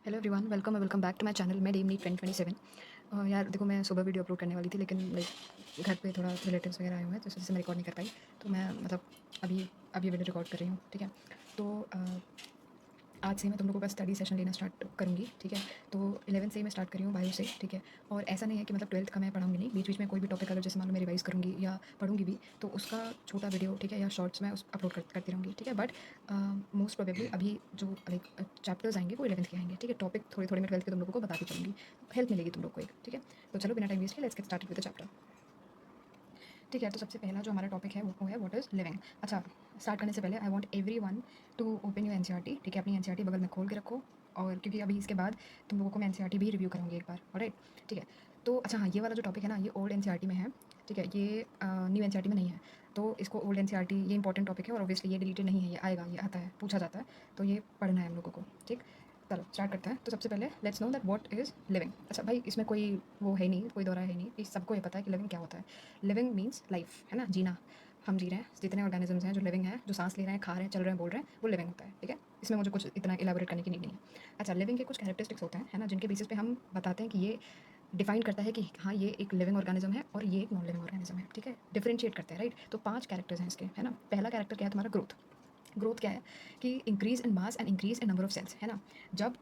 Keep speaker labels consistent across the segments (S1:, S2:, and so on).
S1: Hello everyone, welcome back to my channel मैं डीमनी 2027। यार देखो, मैं सुबह वीडियो अपलोड करने वाली थी, लेकिन लाइक घर पे थोड़ा रिलेटिव्स वगैरह आए हुए हैं, तो इस वजह से मैं रिकॉर्ड नहीं कर पाई। तो मैं मतलब अभी अभी वीडियो रिकॉर्ड कर रही हूँ, ठीक है। तो आज से मैं तुम लोगों का स्टडी सेशन लेना स्टार्ट करूँगी, ठीक है। तो 11 से ही मैं स्टार्ट कर रही हूँ, बायो से, ठीक है। और ऐसा नहीं है कि मतलब 12th का मैं पढ़ाऊँगी नहीं, बीच बीच में कोई भी टॉपिक अगर जैसे मान लो मैं रिवाइज़ करूँगी या पढ़ूँगी भी, तो उसका छोटा वीडियो, ठीक है, या शॉर्ट्स मैं उस अपलोड करती रहूँगी, ठीक है। बट मोस्ट प्रोबेबली अभी जो लाइक चैप्टर्स आएंगे वो 11th के आएंगे, ठीक है। टॉपिक थोड़े थोड़े मैं 12th के तुम लोगों को बताती चलूँगी, हेल्प मिलेगी तुम लोग को एक, ठीक है। तो चलो बिना टाइम वेस्ट किए let's get started with the chapter. ठीक है, तो सबसे पहला जो हमारा टॉपिक है वो है व्हाट इज़ लिविंग। अच्छा, स्टार्ट करने से पहले I want everyone to open your NCERT, ठीक है। अपनी एनसीईआरटी बगल में खोल के रखो, और क्योंकि अभी इसके बाद तुम लोगों को मैं एनसीईआरटी भी रिव्यू करूँगी एक बार, ऑलराइट, ठीक है। तो अच्छा हाँ, ये वाला जो टॉपिक है ना, ये ओल्ड एनसीईआरटी में है, ठीक है। ये न्यू एनसीईआरटी में नहीं है, तो इसको ओल्ड एनसीईआरटी, ये इंपॉर्टेंट टॉपिक है और ऑब्वियसली ये डिलीटेड नहीं है, ये आएगा, ये आता है, पूछा जाता है, तो ये पढ़ना है हम लोगों को, ठीक। चलो स्टार्ट करते हैं। तो सबसे पहले let's know that what is living. अच्छा भाई, इसमें कोई वो है नहीं, कोई दौरा है नहीं, इस सबको ये पता है कि लिविंग क्या होता है। लिविंग मीन्स लाइफ, है ना, जीना। हम जी रहे हैं, जितने ऑर्गेनिजम्स हैं जो लिविंग है, जो सांस ले रहे हैं, खा रहे हैं, चल रहे हैं, बोल रहे हैं, वो लिविंग होता है, ठीक है। इसमें मुझे कुछ इतना इलाबोरेट करने की नीड नहीं है। अच्छा, लिविंग के कुछ कैरेक्टरिस्टिक्स होते हैं, है ना, जिनके बेसिस पे हम बताते हैं कि ये डिफाइन करता है कि हाँ ये एक लिविंग ऑर्गेनिज्म है और ये एक नॉन लिविंग ऑर्गेनिज्म है, ठीक है। डिफरेंशिएट करते हैं, राइट। तो 5 कैरेक्टर्स हैं इसके, है ना। पहला कैरेक्टर क्या है तुम्हारा? ग्रोथ। ग्रोथ क्या है कि increase in mass and increase in number of cells, है ना। जब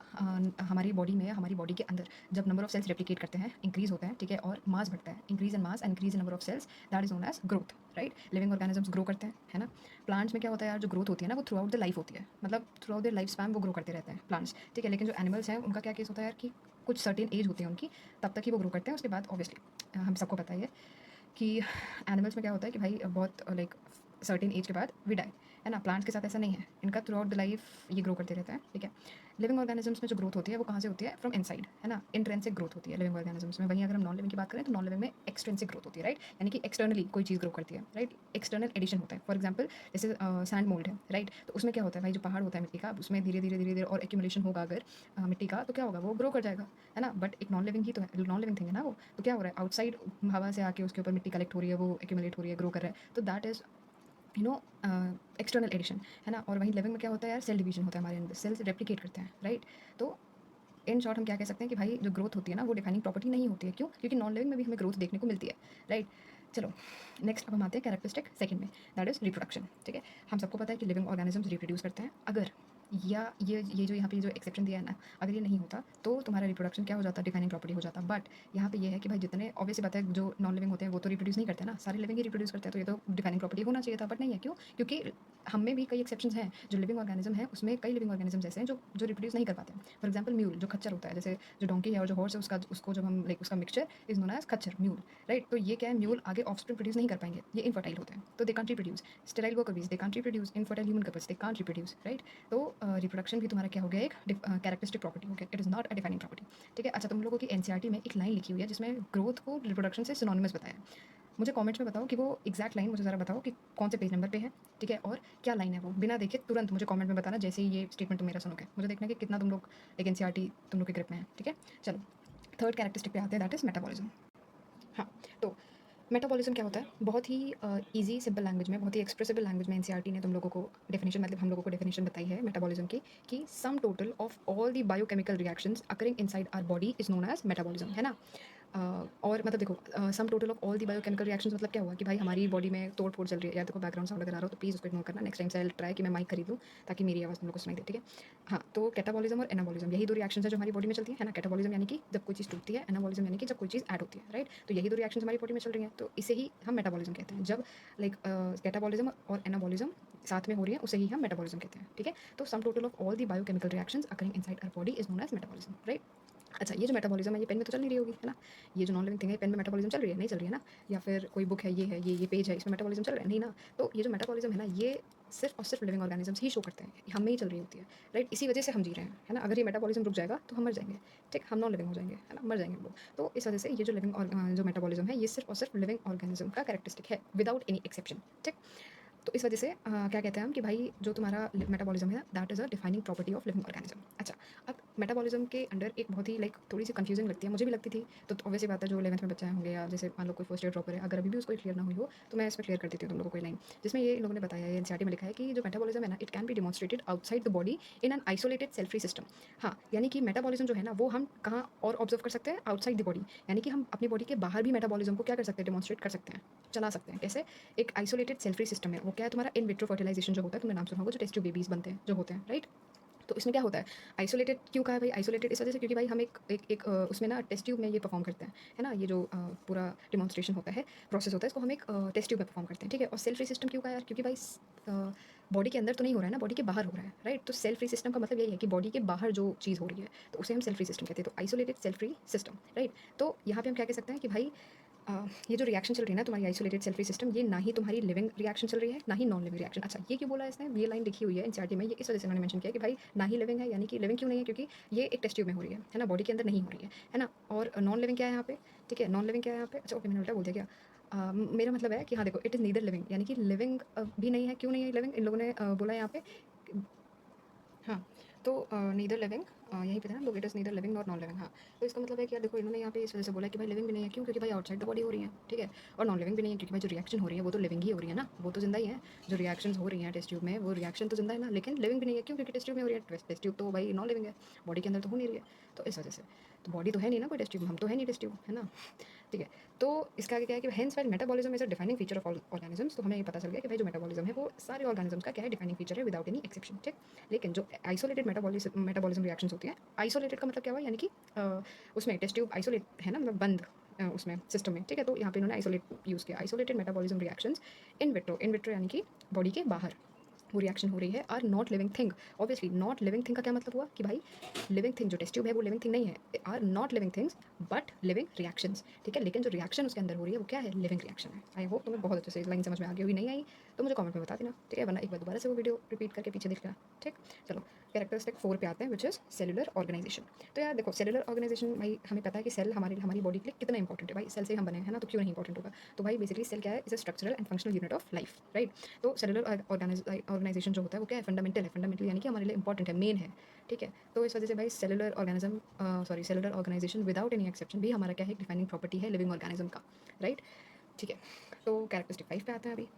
S1: हमारी बॉडी में, हमारी बॉडी के अंदर जब नंबर ऑफ सेल्स रेप्लिकेट करते हैं, इंक्रीज होते हैं, ठीक है, और मास बढ़ता है, increase in mass and increase in number of cells, that is known as growth, right. Living organisms grow करते हैं, है ना। प्लांट्स में क्या होता है यार, जो ग्रोथ होती है ना, वो थ्रू आउट द लाइफ होती है, मतलब through out the life span वो ग्रो करते रहते हैं प्लांट्स, ठीक है। लेकिन जो एनिमल्स हैं उनका क्या केस होता है यार कि कुछ सर्टेन एज होती है उनकी, तब तक ही वो ग्रो करते हैं, उसके बाद ऑब्वियसली हम सबको पता है कि एनिमल्स में क्या होता है कि भाई बहुत लाइक सर्टेन एज के बाद वी डाई, है ना। प्लांट्स के साथ ऐसा नहीं है, इनका थ्रू आउट द लाइफ ये ग्रो करते रहता है, ठीक है। लिविंग ऑर्गेनिजम्स में जो ग्रोथ होती है वो कहाँ से होती है? फ्रॉम इनसाइड, है ना। इंट्रेंसिक ग्रोथ होती है लिविंग ऑर्गेनिजम्स में। वहीं अगर हम नॉन लिविंग की बात करें तो नॉन लिविंग में एक्सट्रेंसिक ग्रोथ होती है, राइट, यानी कि एक्सटर्नली कोई चीज़ ग्रो करती है, राइट। एक्सटर्नल एडिशन होता है, फॉर एग्जाम्पल जैसे सैंड मोल्ड है, राइट। तो उसमें क्या होता है भाई, जो पहाड़ होता है मिट्टी का, उसमें धीरे धीरे धीरे धीरे और एक्यूमुलेशन होगा अगर मिट्टी का, तो क्या होगा, वो ग्रो कर जाएगा, है ना। बट एक नॉन लिविंग ही तो है, नॉन लिविंग थिंग है ना वो, तो क्या हो रहा है, आउटसाइड हवा से आके उसके ऊपर मिट्टी कलेक्ट हो रही है, वो एक्यूमुलेट हो रही है, ग्रो कर रहा है, तो that is you know external addition, है ना। और वहीं लिविंग में क्या होता है यार, सेल डिवीजन होता है, हमारे अंदर सेल्स रेप्लिकेट करते हैं, राइट। तो इन शॉर्ट हम क्या कह सकते हैं कि भाई जो ग्रोथ होती है ना, वो डिफाइनिंग प्रॉपर्टी नहीं होती है, क्यों? क्योंकि नॉन लिविंग में भी हमें ग्रोथ देखने को मिलती है, राइट। चलो नेक्स्ट अब हम आते हैं कैरेक्टरिस्टिक सेकंड में, दैट इज रिप्रोडक्शन, ठीक है। हम सबको पता है कि लिविंग ऑर्गेनिजम्स रिप्रोड्यूस करते हैं, अगर या ये जो यहाँ पे जो एक्सेप्शन दिया है ना, अगर ये नहीं होता तो तुम्हारा रिप्रोडक्शन क्या हो जाता, डिफाइनिंग प्रॉपर्टी हो जाता। बट यहाँ पे ये है कि भाई जितने ऑब्वियस बात है, जो नॉन लिविंग होते हैं वो तो रिप्रोड्यूस नहीं करते ना, सारे लिविंग ही रिप्रोड्यूस करते हैं, तो ये तो डिफाइनिंग प्रॉपर्टी होना चाहिए था, बट नहीं है, क्यों? क्योंकि हम में भी कई एक्सेप्शंस हैं, जो लिविंग ऑर्गेनिज्म है उसमें कई लिविंग ऑर्गेनिज्म ऐसे हैं जो रिप्रोड्यूस नहीं कर पाते हैं। फॉर एग्जाम्पल म्यूल, जो खच्चर होता है, जैसे जो डोंकी है और जो हॉर्स है, उसका उसको जब हम लाइक उसका मिक्सचर इज नोन एज खच्चर, म्यूल, राइट। तो ये क्या है, म्यूल आगे ऑफस्प्रिंग प्रोड्यूस नहीं कर पाएंगे, ये इनफर्टाइल होते हैं, तो they can't reproduce. Sterile worker बीज they can't reproduce, infertile human couples they can't reproduce, right. तो रिप्रोडक्शन भी तुम्हारा क्या हो गया, एक कैरेक्टरिस्टिक प्रॉपर्टी हो गया, it is not a defining property, ठीक है। अच्छा, तुम लोगों की एनसीईआरटी में एक लाइन लिखी हुई है जिसमें ग्रोथ को रिप्रोडक्शन से सिनोनिमस बताया है। मुझे कमेंट्स में बताओ कि वो एग्जैक्ट लाइन मुझे ज़रा बताओ कि कौन से पेज नंबर पे है, ठीक है, और क्या लाइन है वो, बिना देखे तुरंत मुझे कमेंट में बताना जैसे ही ये स्टेटमेंट तुम मेरा सुनोगे, मुझे देखना है कि कितना तुम लोग एक एनसीईआरटी तुम लोग के ग्रिप में है, ठीक है। चलो थर्ड कैरेक्टरिस्टिक पे आते हैं, दैट इज मेटाबॉलिज्म। हाँ, तो मेटाबॉलिज्म क्या होता है? बहुत ही ईजी सिंपल लैंग्वेज में, बहुत ही एक्सप्रेसिबल लैंग्वेज में एनसीईआरटी ने तुम लोगों को डेफिनेशन, मतलब हम लोगों को डेफिनेशन बताई है मेटाबॉलिज्म की, कि sum total of all the biochemical reactions occurring inside our body is known as metabolism, है ना। और मतलब देखो, sum total of all the biochemical reactions मतलब क्या हुआ कि भाई हमारी बॉडी में तोड़ फोड़ चल रही है, या देखो बैकग्राउंड साउंड अगर आ रहा हो तो प्लीज़ उसको इग्नोर करना, नेक्स्ट टाइम से आई ट्राई कि मैं माइक खरीद लूँ ताकि मेरी आवाज़ तुम लोग को सुनाई दे, ठीक है। हाँ, तो कैटाबॉलिज्म और एनाबॉलिज्म, यही दो रिएक्शंस है जो हमारी बॉडी में चलती है ना। कैटाबॉलिज्म यानी कि जब कोई चीज़ टूटती है, एनाबॉलिज्म यानी कि जब कोई चीज़ ऐड होती है, राइट। तो यही दो रिएक्शंस हमारी बॉडी में चल रही हैं, तो इसे ही हम मेटाबॉलिज्म कहते हैं। जब लाइक कैटाबॉलिज्म और एनाबॉलिज्म साथ में हो रही है, उसे ही हम मेटाबॉलिज्म कहते हैं, ठीक है। तो sum total of all the biochemical reactions occurring inside our body is known as metabolism, right. अच्छा, ये जो मेटाबॉलिज्म है ये पेन में तो चल नहीं रही होगी, है ना। ये जो नॉन लिविंग थिंग है, पेन में मेटाबॉलिज्म चल रही है? नहीं चल रही है ना। या फिर कोई बुक है, ये है, ये पेज है, इसमें मेटाबॉलिज्म चल रहा है? नहीं ना। तो ये जो मेटाबॉलिज्म है ना, ये सिर्फ और सिर्फ लिविंग ऑर्गेनिजम्स ही शो करते हैं, हम में ही चल रही होती है, राइट। इसी वजह से हम जी रहे हैं, है ना। अगर ये मेटाबॉलिज्म रुक जाएगा तो हम मर जाएंगे, ठीक, हम नॉन लिविंग हो जाएंगे, है ना, मर जाएंगे हम लोग। तो इस वजह से ये जो जो मेटाबॉलिज्म है, ये सिर्फ और सिर्फ लिविंग ऑर्गेनिज्म का कैरेक्टरिस्टिक है, विदाउट एनी एक्सेप्शन, ठीक। तो इस वजह से क्या कहते हैं हम कि भाई जो तुम्हारा मेटाबॉलिज्म है that is a defining property of living organism. अच्छा, अब मेटाबॉलिज्म के अंडर एक बहुत ही थोड़ी सी कंफ्यूजन लगती है, मुझे भी लगती थी। तो ऑब्वियसली बात है, जो 11th में बच्चे होंगे या जैसे मान लो कोई फर्स्ट ईयर ड्रॉपर है, अगर अभी भी उसको क्लियर ना हुई हो तो मैं इसमें क्लियर कर देती हूँ तुम लोगों को कोई लाइन, जिसमें ये इन लोगों ने बताया है, एनसीईआरटी में लिखा है कि जो मेटाबॉलिज्म है ना, it can be demonstrated outside the body in an isolated cell free system. हाँ, यानी कि मेटाबॉलिज्म जो है ना वो हम कहाँ और ऑब्जर्व कर सकते हैं, आउटसाइड द बॉडी, यानी कि हम अपनी बॉडी के बाहर भी मेटाबॉलिज्म को क्या कर सकते हैं, डिमॉन्स्ट्रेट कर सकते हैं, चला सकते हैं। कैसे? एक आइसोलेटेड सेल फ्री सिस्टम है, वो क्या है तुम्हारा इन विट्रो फर्टिलाइजेशन जो होता है, तुमने नाम सुना होगा, जो टेस्ट ट्यूब बेबीज बनते हैं जो होते हैं, राइट। तो इसमें क्या होता है, आइसोलेटेड क्यों कहा है भाई, आइसोलेटेड इस वजह से क्योंकि भाई हम उसमें ना टेस्ट ट्यूब में ये परफॉर्म करते हैं, है ना, ये जो पूरा डिमॉन्स्ट्रेशन होता है, प्रोसेस होता है, इसको हम एक टेस्ट ट्यूब में परफॉर्म करते हैं, ठीक है। और सेल फ्री सिस्टम क्यों कहा यार, क्योंकि भाई बॉडी के अंदर तो नहीं हो रहा है ना, बॉडी के बाहर हो रहा है, राइट। तो सेल फ्री सिस्टम का मतलब यही है कि बॉडी के बाहर जो चीज़ हो रही है तो उसे हम सेल फ्री सिस्टम कहते हैं। तो isolated cell free system, right. तो यहाँ पे हम क्या कह सकते हैं कि भाई ये जो रिएक्शन चल रही है ना तुम्हारी आइसोलेटेड सेल फ्री सिस्टम, ये ना ही तुम्हारी लिविंग रिएक्शन चल रही है ना ही नॉन लिविंग रिएक्शन। अच्छा, ये क्यों बोला है इसने, ये लाइन लिखी हुई है एनसीईआरटी में, ये इस वजह से उन्होंने मेंशन किया कि भाई ना ही लिविंग है, यानी कि लिविंग क्यों नहीं है, क्योंकि ये एक टेस्ट ट्यूब में हो रही है ना, बॉडी के अंदर नहीं हो रही है ना। और नॉन लिविंग क्या है यहाँ पे, ठीक है, नॉन लिविंग क्या है यहाँ पे, अच्छा ओके मैंने उल्टा बोल दिया क्या। मेरा मतलब है कि हाँ देखो, इट इज़ नीदर लिविंग, यानी कि लिविंग भी नहीं है, क्यों नहीं है लिविंग, इन लोगों ने बोला है यहाँ पे। हाँ, तो नीदर लिविंग, यहीं पे था ना लोग, it is neither living nor non living. हाँ, तो इसका मतलब है कि यार देखो, इन्होंने यहाँ पे इस वजह से बोला है कि भाई लिविंग भी नहीं है, क्यों, क्योंकि भाई आउटसाइड द बॉडी हो रही है, ठीक है। और नॉन लिविंग भी नहीं है क्योंकि भाई जो रिएक्शन हो रही है वो तो लिविंग ही हो रही है ना, वो तो जिंदा ही है। जो रिएक्शंस हो रही हैं टेस्ट ट्यूब में वो रिएक्शन तो जिंदा है ना, लेकिन लिविंग भी नहीं है, क्यों, क्योंकि टेस्ट ट्यूब में हो रही है, टेस्ट ट्यूब तो भाई नॉन लिविंग है, बॉडी के अंदर तो हो नहीं रही है। तो इस वजह से तो बॉडी तो है नहीं ना कोई टेस्ट ट्यूब, हम तो है नहीं टेस्ट ट्यूब, है ना, ठीक है। तो इसका आगे क्या है कि hence while metabolism is a defining feature of all organisms, तो हमें ये पता चल गया कि भाई जो मेटाबॉलिज्म है वो सारे ऑर्गेनिजम्स का क्या है, डिफाइनिंग फीचर है विदाउट एनी एक्सेप्शन, ठीक। लेकिन जो आइसोलेटेड मेटाबॉलिज्म रिएक्शंस होती हैं, आइसोलेटेड का मतलब क्या हुआ, यानी कि उसमें टेस्ट ट्यूब आइसोलेट है ना, मतलब बंद उसमें सिस्टम में, ठीक है। तो यहाँ पे इन्होंने आइसोलेट यूज़ किया, isolated metabolism reactions in vitro, in vitro यानी कि बॉडी के बाहर वो रिएक्शन हो रही है, are not living thing. Obviously not living thing का क्या मतलब हुआ कि भाई लिविंग थिंग जो टेस्ट ट्यूब है वो लिविंग थिंग नहीं है, are not living things but living reactions, ठीक है। लेकिन जो रिएक्शन उसके अंदर हो रही है वो क्या है, लिविंग रिएक्शन है। आई होप तुम्हें बहुत अच्छे से लाइन समझ में आ गई, हुई नहीं आई तो मुझे कमेंट में बता देना, ठीक है, वरना एक बार दोबारा से वो वीडियो रिपीट करके पीछे देख लेना, ठीक। चलो, कैरेक्टरिस्टिक 4 पे आते हैं, विच इज़ सेलुलर ऑर्गेनाइजेशन। तो यार देखो, सेलुलर ऑर्गेनाइजेशन भाई हमें पता है कि सेल हमारी बॉडी के लिए कितना इंपॉर्टेंट है, भाई सेल से हम बने हैं ना, तो क्यों नहीं इंपॉर्टेंट होगा। तो भाई बेसिकली सेल क्या है, is a structural and functional unit of life, right. तो सेलुलर ऑर्गेनाइजेशन जो होता है वो क्या है, फंडामेंटल है, फंडामेंटल यानी कि हमारे लिए इंपॉर्टेंट है, मेन है, ठीक है। तो इस वजह से भाई cellular organisation without any exception भी हमारा क्या है, डिफाइनिंग प्रॉपर्टी है लिविंग ऑर्गेनिज्म का, राइट, ठीक है। तो कैरेक्टरिस्टिक 5 पे आते हैं अभी,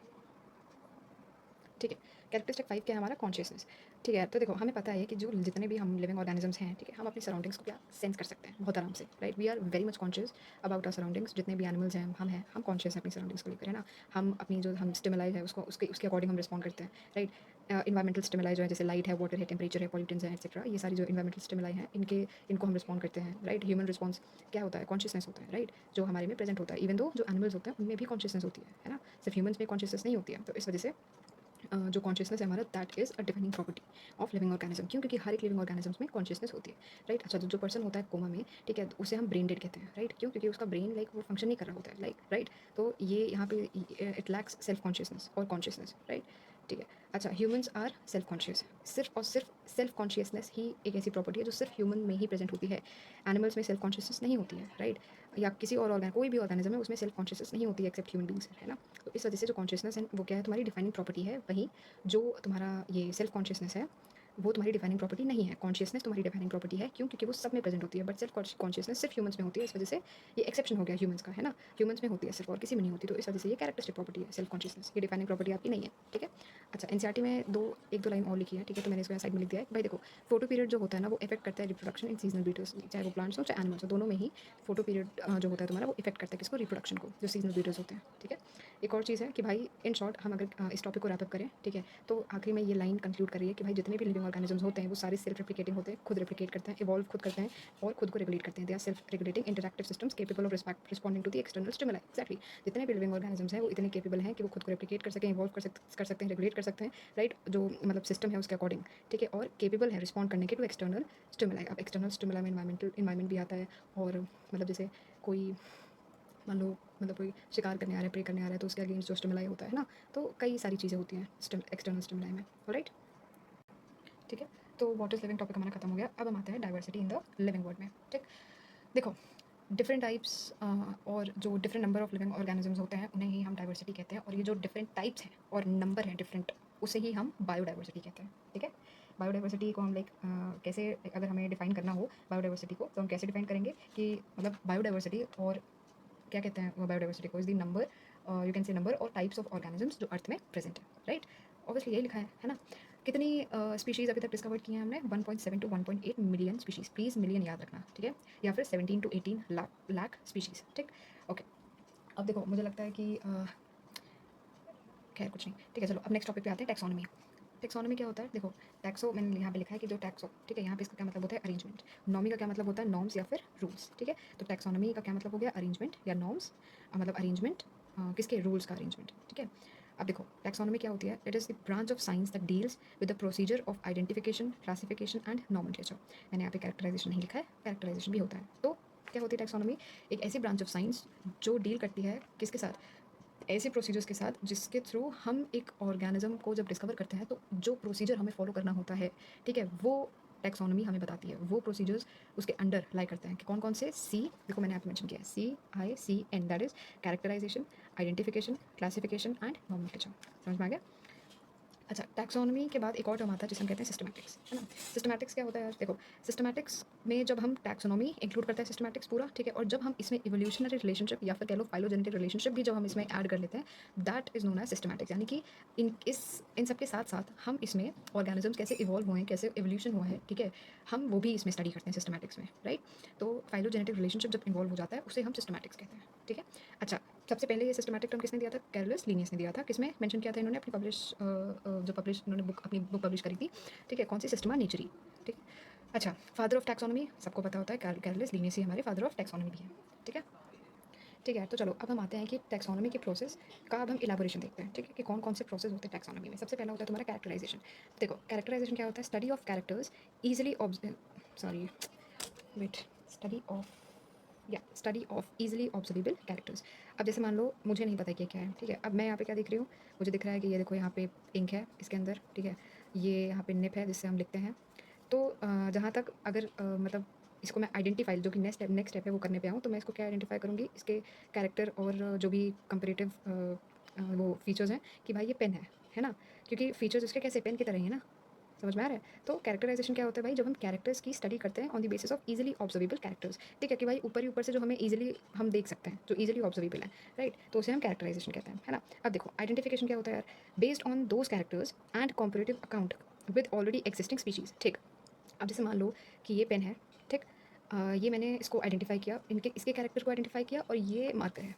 S1: ठीक है। कैरेक्टरिस्टिक 5 क्या है हमारा, कॉन्शियसनेस, ठीक है। तो देखो हमें पता है कि जो जितने भी हम लिविंग ऑर्गेनिजम्स हैं, ठीक है, हम अपनी सराउंडिंग्स को क्या सेंस कर सकते हैं बहुत आराम से, right. We are very much conscious about our surroundings, जितने भी एनिमल्स हैं हम हैं, हम कॉन्शियस हैं अपनी सराउंडिंग्स को लेकर, है ना। हम अपनी जो हम स्टिमुलाई है उसको उसके अकॉर्डिंग हम रिस्पॉन्ड करते हैं, राइट। इन्वायरमेंटल स्टिमुलाई जो है, जैसे लाइट है, वाटर है, टेम्परेचर है, पॉल्यूटेंट्स हैं, एक्सेट्रा, ये सारी जो इन्वायरमेंटल स्टिमुलाई हैं इनको हम रिस्पॉन्ड करते हैं, राइट। ह्यूमन रिस्पॉन्स क्या होता है, कॉन्शियसनेस होता है, राइट, जो हमारे में प्रेजेंट होता है। इवन दो जो एनिमल्स होते हैं उनमें भी कॉन्शियसनेस होती है ना, सिर्फ ह्यूमंस में कॉन्शियसनेस नहीं होती है। तो इस वजह से जो कॉन्शियसनेस है हमारा, that is a defining property of living organism, क्यों, क्योंकि हर एक लिविंग ऑर्गेनिजम्स में कॉन्शियसनेस होती है, राइट। अच्छा, जो पर्सन होता है कोमा में, ठीक है, तो उसे हम ब्रेन डेड कहते हैं, राइट, क्यों, क्योंकि उसका ब्रेन वो फंक्शन नहीं कर रहा होता है, राइट। तो ये यहाँ पे इट लैक्स सेल्फ कॉन्शियसनेस और कॉन्शियसनेस, राइट, ठीक है। अच्छा, ह्यूमंस आर सेल्फ कॉन्शियस, सिर्फ और सिर्फ सेल्फ कॉन्शियसनेस ही एक ऐसी प्रॉपर्टी है जो सिर्फ ह्यूमन में ही प्रेजेंट होती है, एनिमल्स में सेल्फ कॉन्शियसनेस नहीं होती है, राइट। या किसी और कोई भी ऑर्गेनिज्म है उसमें सेल्फ कॉन्शियसनेस नहीं होती है एक्सेप्ट ह्यूमन बींग्स, है ना। तो इस वजह से जो कॉन्शियसनेस है वो क्या है, तुम्हारी डिफाइनिंग प्रॉपर्टी है। वहीं जो तुम्हारा ये सेल्फ कॉन्शियसनेस है वो तुम्हारी डिफाइनिंग प्रॉपर्टी नहीं है। कॉन्शियसनेस तुम्हारी डिफाइनिंग प्रॉपर्टी है, क्यों, क्योंकि वो सब में प्रेजेंट होती है, बट सेल्फ कॉन्शियसनेस सिर्फ ह्यूमंस में होती है। इस वजह से ये एक्सेप्शन हो गया ह्यूमंस का, है ना, ह्यूमंस में होती है सिर्फ और किसी में नहीं होती। तो इस वजह से ये कैरेक्टरिस्टिक प्रॉपर्टी है सेल्फ कॉन्शियसनेस, ये डिफाइनिंग प्रॉपर्टी आपकी नहीं है, ठीक है। अच्छा, एनसीईआरटी में एक दो लाइन और लिखी है, ठीक है, तो मैंने इसको साइड में लिख दिया है। भाई देखो, फोटो पीरियड जो होता है ना वो इफेक्ट करता है रिप्रोडक्शन इन सीजनल ब्रीडर्स, चाहे वो प्लांट्स हो चाहे एनिमल्स हो, दोनों में ही फोटो पीरियड जो होता है तुम्हारा वो इफेक्ट करता है किसको, रिप्रोडक्शन को, जो सीजनल ब्रीडर्स होते हैं, ठीक है। एक और चीज़ है कि भाई इन शॉर्ट हम अगर इस टॉपिक को रैप अप करें, ठीक है, तो आखिरी में ये लाइन कंक्लूड करिए कि भाई जितने भी लिविंग ऑर्गेनिजम्स होते हैं वो सारे सेल्फ रेप्लिकेटिंग होते हैं, खुद रेप्लिकेट करते हैं, इवॉल्व खुद करते हैं और खुद को रेगुलेट करते हैं। They are self regulating interactive systems capable of responding to the external stimuli, exactly. जितने भी लिविंग ऑर्गेनिजम्स हैं वो इतने केपेबल हैं कि वो खुद को रेप्लिकेट कर सकें, इवॉल्व कर सकते हैं, रेगुलेट कर सकते हैं, राइट, जो मतलब सिस्टम है उसके अकॉर्डिंग, ठीक है, और केपेबल है रिस्पॉन्ड करने के टू एक्सटर्नल स्टिमुलाई। अब एक्सटर्नल स्टिमुलाई में इन्वायरमेंट भी आता है, और मतलब जैसे कोई मान लो मतलब कोई शिकार करने आ रहा है, प्रे करने आ रहा है, तो उसके अगेंस्ट जो स्टिमुलाई होता है ना, तो कई सारी चीज़ें होती हैं एक्सटर्नल स्टिमुलाई में, राइट, ठीक है। तो वॉट इज़ लिविंग टॉपिक हमारा खत्म हो गया। अब हम आते हैं diversity in the living world में, ठीक। देखो, डिफरेंट टाइप्स और जो different number of living organisms होते हैं उन्हें ही हम डाइवर्सिटी कहते हैं, और ये जो डिफरेंट टाइप्स हैं और नंबर हैं डिफरेंट, उसे ही हम बायोडाइवर्सिटी कहते हैं। ठीक है, बायोडाइवर्सिटी को हम कैसे, अगर हमें डिफाइन करना हो बायोडाइवर्सिटी को, तो हम कैसे डिफाइन करेंगे कि मतलब बायोडाइवर्सिटी, और क्या कहते हैं बायोडाइवर्सिटी को, is the number, you can say number और टाइप्स ऑफ ऑर्गेनिजम्स जो अर्थ में प्रेजेंट है, राइट। ऑब्वियसली यही लिखा है ना। कितनी स्पीशीज़ अभी तक डिस्कवर की हैं हमने? 1.7 to 1.8 million species, please million याद रखना, ठीक है, या फिर 17 टू 18 लाख स्पीशीज़, ठीक। ओके, अब देखो मुझे लगता है कि खैर कुछ नहीं, ठीक है, चलो अब नेक्स्ट टॉपिक पे आते हैं, टैक्सोनॉमी। टैक्सोनॉमी क्या होता है? देखो, टैक्सो मैंने यहाँ पे लिखा है कि जो टैक्सो, ठीक है, यहाँ पे इसका क्या मतलब होता है? अरेंजमेंट। नॉमी का क्या मतलब होता है? नॉर्म्स या फिर रूल्स, ठीक है। तो टैक्सोनॉमी का क्या मतलब हो गया? अरेंजमेंट या नॉर्म्स, मतलब अरेंजमेंट, किसके? रूल्स का अरेंजमेंट, ठीक है। अब देखो टैक्सोनॉमी क्या होती है? It is the branch of science that deals with the procedure of identification, classification and nomenclature. मैंने यहाँ पे कैरेक्टराइजेशन नहीं लिखा है, कैरेक्टराइजेशन भी होता है। तो क्या होती है टैक्सोनॉमी? एक ऐसी ब्रांच ऑफ साइंस जो डील करती है किसके साथ? ऐसे प्रोसीजर्स के साथ जिसके थ्रू हम एक ऑर्गेनिज्म को जब डिस्कवर करते हैं तो जो प्रोसीजर हमें फॉलो करना होता है, ठीक है, वो टैक्सोनॉमी हमें बताती है। वो प्रोसीजर्स उसके अंडर लाई करते हैं कि कौन कौन से। सी, देखो मैंने आपको मेंशन किया है, CICN, that is characterization, identification, classification and nomenclature. समझ में आ गया? अच्छा, टैक्सोनॉमी के बाद एक और टर्म आता है जिसे हम कहते हैं सिस्टमैटिक्स, है ना। सिस्टमैटिक्स क्या होता है यार? देखो, सिस्टमैटिक्स में जब हम टैक्सोनॉमी इंक्लूड करते हैं सिस्टमैटिक्स पूरा, ठीक है, और जब हम इसमें इवोल्यूशनरी रिलेशनशिप या फिर कह लो फाइलोजेनेटिक रिलेशनशिप भी जब हम इसमें ऐड कर लेते हैं, that is known as systematics. यानी कि इन सब के साथ साथ हम इसमें ऑर्गेनिजम्स कैसे इवॉल्व हुए हैं, कैसे एवोल्यूशन हुआ है, ठीक है, हम वो भी इसमें स्टडी करते हैं सिस्टमैटिक्स में, राइट। तो फाइलोजेनेटिक रिलेशनशिप जब इन्वॉल्व हो जाता है उसे हम सिस्टमैटिक्स कहते हैं, ठीक है। अच्छा, सबसे पहले ये सिस्टमैटिक टर्म किसने दिया था? कैरलस लीनियस ने दिया था। किसमें मेंशन किया था इन्होंने? अपनी जो पब्लिश इन्होंने अपनी बुक पब्लिश करी थी, ठीक है, कौन सी? सिस्टमा नेचुरी, ठीक है। अच्छा, फादर ऑफ टैक्सोनॉमी सबको पता होता है, कैरलस लीनियस ही हमारे फादर ऑफ टैक्सोनॉमी भी है, ठीक है। ठीक है, तो चलो अब हम आते हैं कि टैक्सोनॉमी के प्रोसेस का अब हम इलाबोरेशन देखते हैं, ठीक है, कि कौन कौन से प्रोसेस होते हैं टैक्सोनॉमी में। सबसे पहला होता है तुम्हारा कैरेक्टराइजेशन। देखो कैरेक्टराइजेशन क्या होता है? Study of characters easily sorry wait study of study of easily observable characters. अब जैसे मान लो मुझे नहीं पता कि क्या है, ठीक है, अब मैं यहाँ पे क्या देख रही हूँ? मुझे दिख रहा है कि ये देखो यहाँ पे इंक है इसके अंदर, ठीक है, ये यहाँ पे निप है जिससे हम लिखते हैं। तो जहाँ तक अगर मतलब इसको मैं आइडेंटिफाई, जो कि नेक्स्ट स्टेप है वो करने पे आऊँ, तो मैं इसको क्या आइडेंटिफाई करूँगी? इसके कैरेक्टर और जो भी कंपेरेटिव वो फीचर्स हैं कि भाई ये पेन है ना, क्योंकि फीचर्स इसके कैसे पेन की तरह ही है ना। समझ में आ रहा है? तो कैरेक्टराइजेशन क्या होता है भाई? जब हम कैरेक्टर्स की स्टडी करते हैं on the basis of easily observable characters, ठीक है, कि भाई ऊपर ही ऊपर से जो हमें इजीली हम देख सकते हैं, जो इजीली ऑब्जर्वेबल है, राइट, तो उसे हम कैरेक्टराइजेशन कहते हैं, है ना। अब देखो आइडेंटिफिकेशन क्या होता है यार? Based on those characters and comparative account with already existing species, ठीक। अब जैसे मान लो कि ये पेन है, ठीक, ये मैंने इसको आइडेंटिफाई किया, इनके इसके कैरेक्टर को आइडेंटिफाई किया, और ये मार्कर है,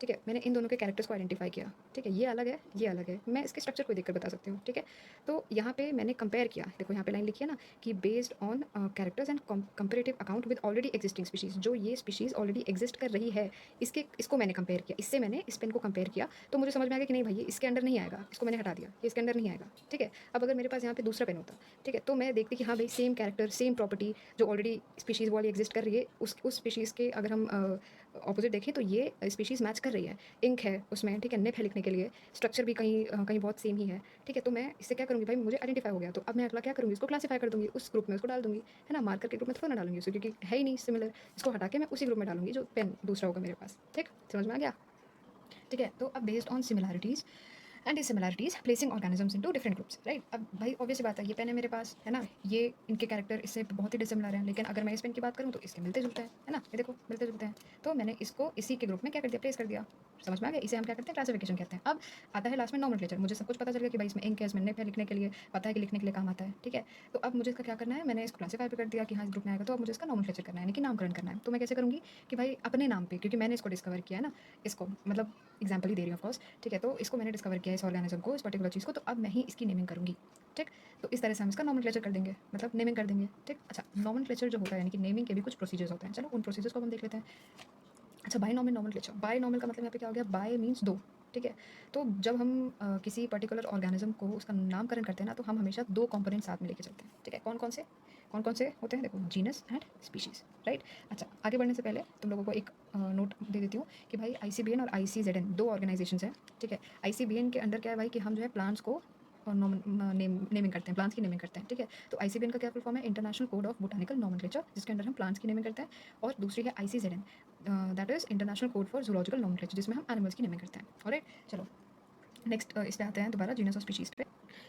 S1: ठीक है, मैंने इन दोनों के कैरेक्टर्स को आइडेंटिफाई किया, ठीक है, ये अलग है, ये अलग है, मैं इसके स्ट्रक्चर को देखकर बता सकती हूँ, ठीक है। तो यहाँ पे मैंने कंपेयर किया, देखो यहाँ पे लाइन लिखी है ना कि based on characters and comparative account with already existing species, जो ये स्पीशीज़ ऑलरेडी एग्जिस्ट कर रही है, इसको मैंने कंपेयर किया, इससे मैंने इस पेन को कंपेयर किया, तो मुझे समझ में आ गया कि नहीं भाई ये इसके अंडर नहीं आएगा, इसको मैंने हटा दिया, ये इसके अंडर नहीं आएगा, ठीक है। अब अगर मेरे पास यहाँ पे दूसरा पेन होता, ठीक है, तो मैं देखती कि हाँ भाई सेम कैरेक्टर, सेम प्रॉपर्टी जो ऑलरेडी स्पीशीज़ वाली एग्जिस्ट कर रही है, उस स्पीशीज़ के अगर हम ऑपोजिट देखें तो ये स्पीशीज़ मैच कर रही है, इंक है उसमें, ठीक है, निप है लिखने के लिए, स्ट्रक्चर भी कहीं कहीं बहुत सेम ही है, ठीक है। तो मैं इससे क्या करूँगी भाई? मुझे आइडेंटिफाई हो गया, तो अब मैं अगला क्या करूँगी? इसको क्लासीफाई कर दूँगी, उस ग्रुप में उसको डाल दूँगी, है ना। मार्कर के ग्रुप में थोड़ा ना डालूँगी उसे, क्योंकि है ही नहीं सिमिलर, इसको हटा के मैं उसी ग्रुप में डालूँगी जो पेन दूसरा होगा मेरे पास, ठीक। समझ में आ गया? ठीक है, तो अब based on similarities and dissimilarities placing organisms into different groups, right. अब भाई ऑब्वियस बात है, ये पेन है मेरे पास, है ना, ये इनके कैरेक्टर इससे बहुत ही डिसिमिलर हैं, लेकिन अगर मैं इस पेन की बात करूँ तो इसके मिलते जुलते हैं, है ना, ये देखो मिलते जुलते हैं, तो मैंने इसको इसी के ग्रुप में क्या कर दिया? प्लेस कर दिया। समझ में आ गया? इसे हम क्या करते हैं? क्लासिफिकेशन कहते हैं। अब आता है लास्ट में नॉमेनक्लेचर। मुझे सब कुछ पता चल गया कि भाई इसमें इंक है, इसमें निप है, लिखने के लिए पता है कि लिखने के लिए काम आता है, ठीक है। तो अब मुझे इसका क्या करना है? मैंने इसको क्लासीफाई भी कर दिया कि हाँ इस ग्रुप में आएगा, तो अब मुझे इसका नॉमेनक्लेचर करना है, यानी कि नामकरण करना है। तो मैं कैसे करूँगी कि भाई अपने नाम पे, क्योंकि मैंने इसको डिस्कवर किया है ना, इसको मतलब एग्जाम्पल ही दे रही हूँ ऑफकोर्स, ठीक है, तो इसको मैंने डिस्कवर किया इस ऑर्गेनिज्म को, इस पर्टिकुलर चीज़ को, तो अब मैं ही इसकी नेमिंग करूँगी, ठीक। तो इस तरह से हम इसका नॉमेनक्लेचर कर देंगे, मतलब नेमिंग कर देंगे, ठीक। अच्छा, नॉमेनक्लेचर जो होता है यानी कि नेमिंग के भी कुछ प्रोसीजर्स होते हैं, चलो उन प्रोसीजर्स को हम देख लेते हैं। अच्छा, बायनॉमियल नॉमेनक्लेचर, बायनॉमियल का मतलब यहाँ पे क्या हो गया? बाय मीन्स दो, ठीक है। तो जब हम किसी पर्टिकुलर ऑर्गेनिज्म को उसका नामकरण करते हैं ना, तो हम हमेशा दो कंपोनेंट साथ में लेके चलते हैं, ठीक है। कौन कौन से होते हैं? देखो, जीनस एंड स्पीशीज़, राइट। अच्छा, आगे बढ़ने से पहले तुम लोगों को एक नोट दे देती हूँ कि भाई ICBN और ICZN दो ऑर्गेनाइजेशन हैं, ठीक है। ICBN के अंडर क्या है भाई कि हम जो है प्लांट्स को और नेमिंग करते हैं, प्लांट्स की नेमिंग करते हैं, ठीक है। तो ICBN का क्या फुल फॉर्म है, international code of botanical nomenclature, जिसके अंदर हम प्लांट्स की नेमिंग करते हैं। और दूसरी है ICZN, that is international code for zoological nomenclature, जिसमें हम एनिमल्स की नेमिंग करते हैं। ऑलराइट, चलो नेक्स्ट इस पे आते हैं दोबारा जीनस और स्पीशीज़ पे।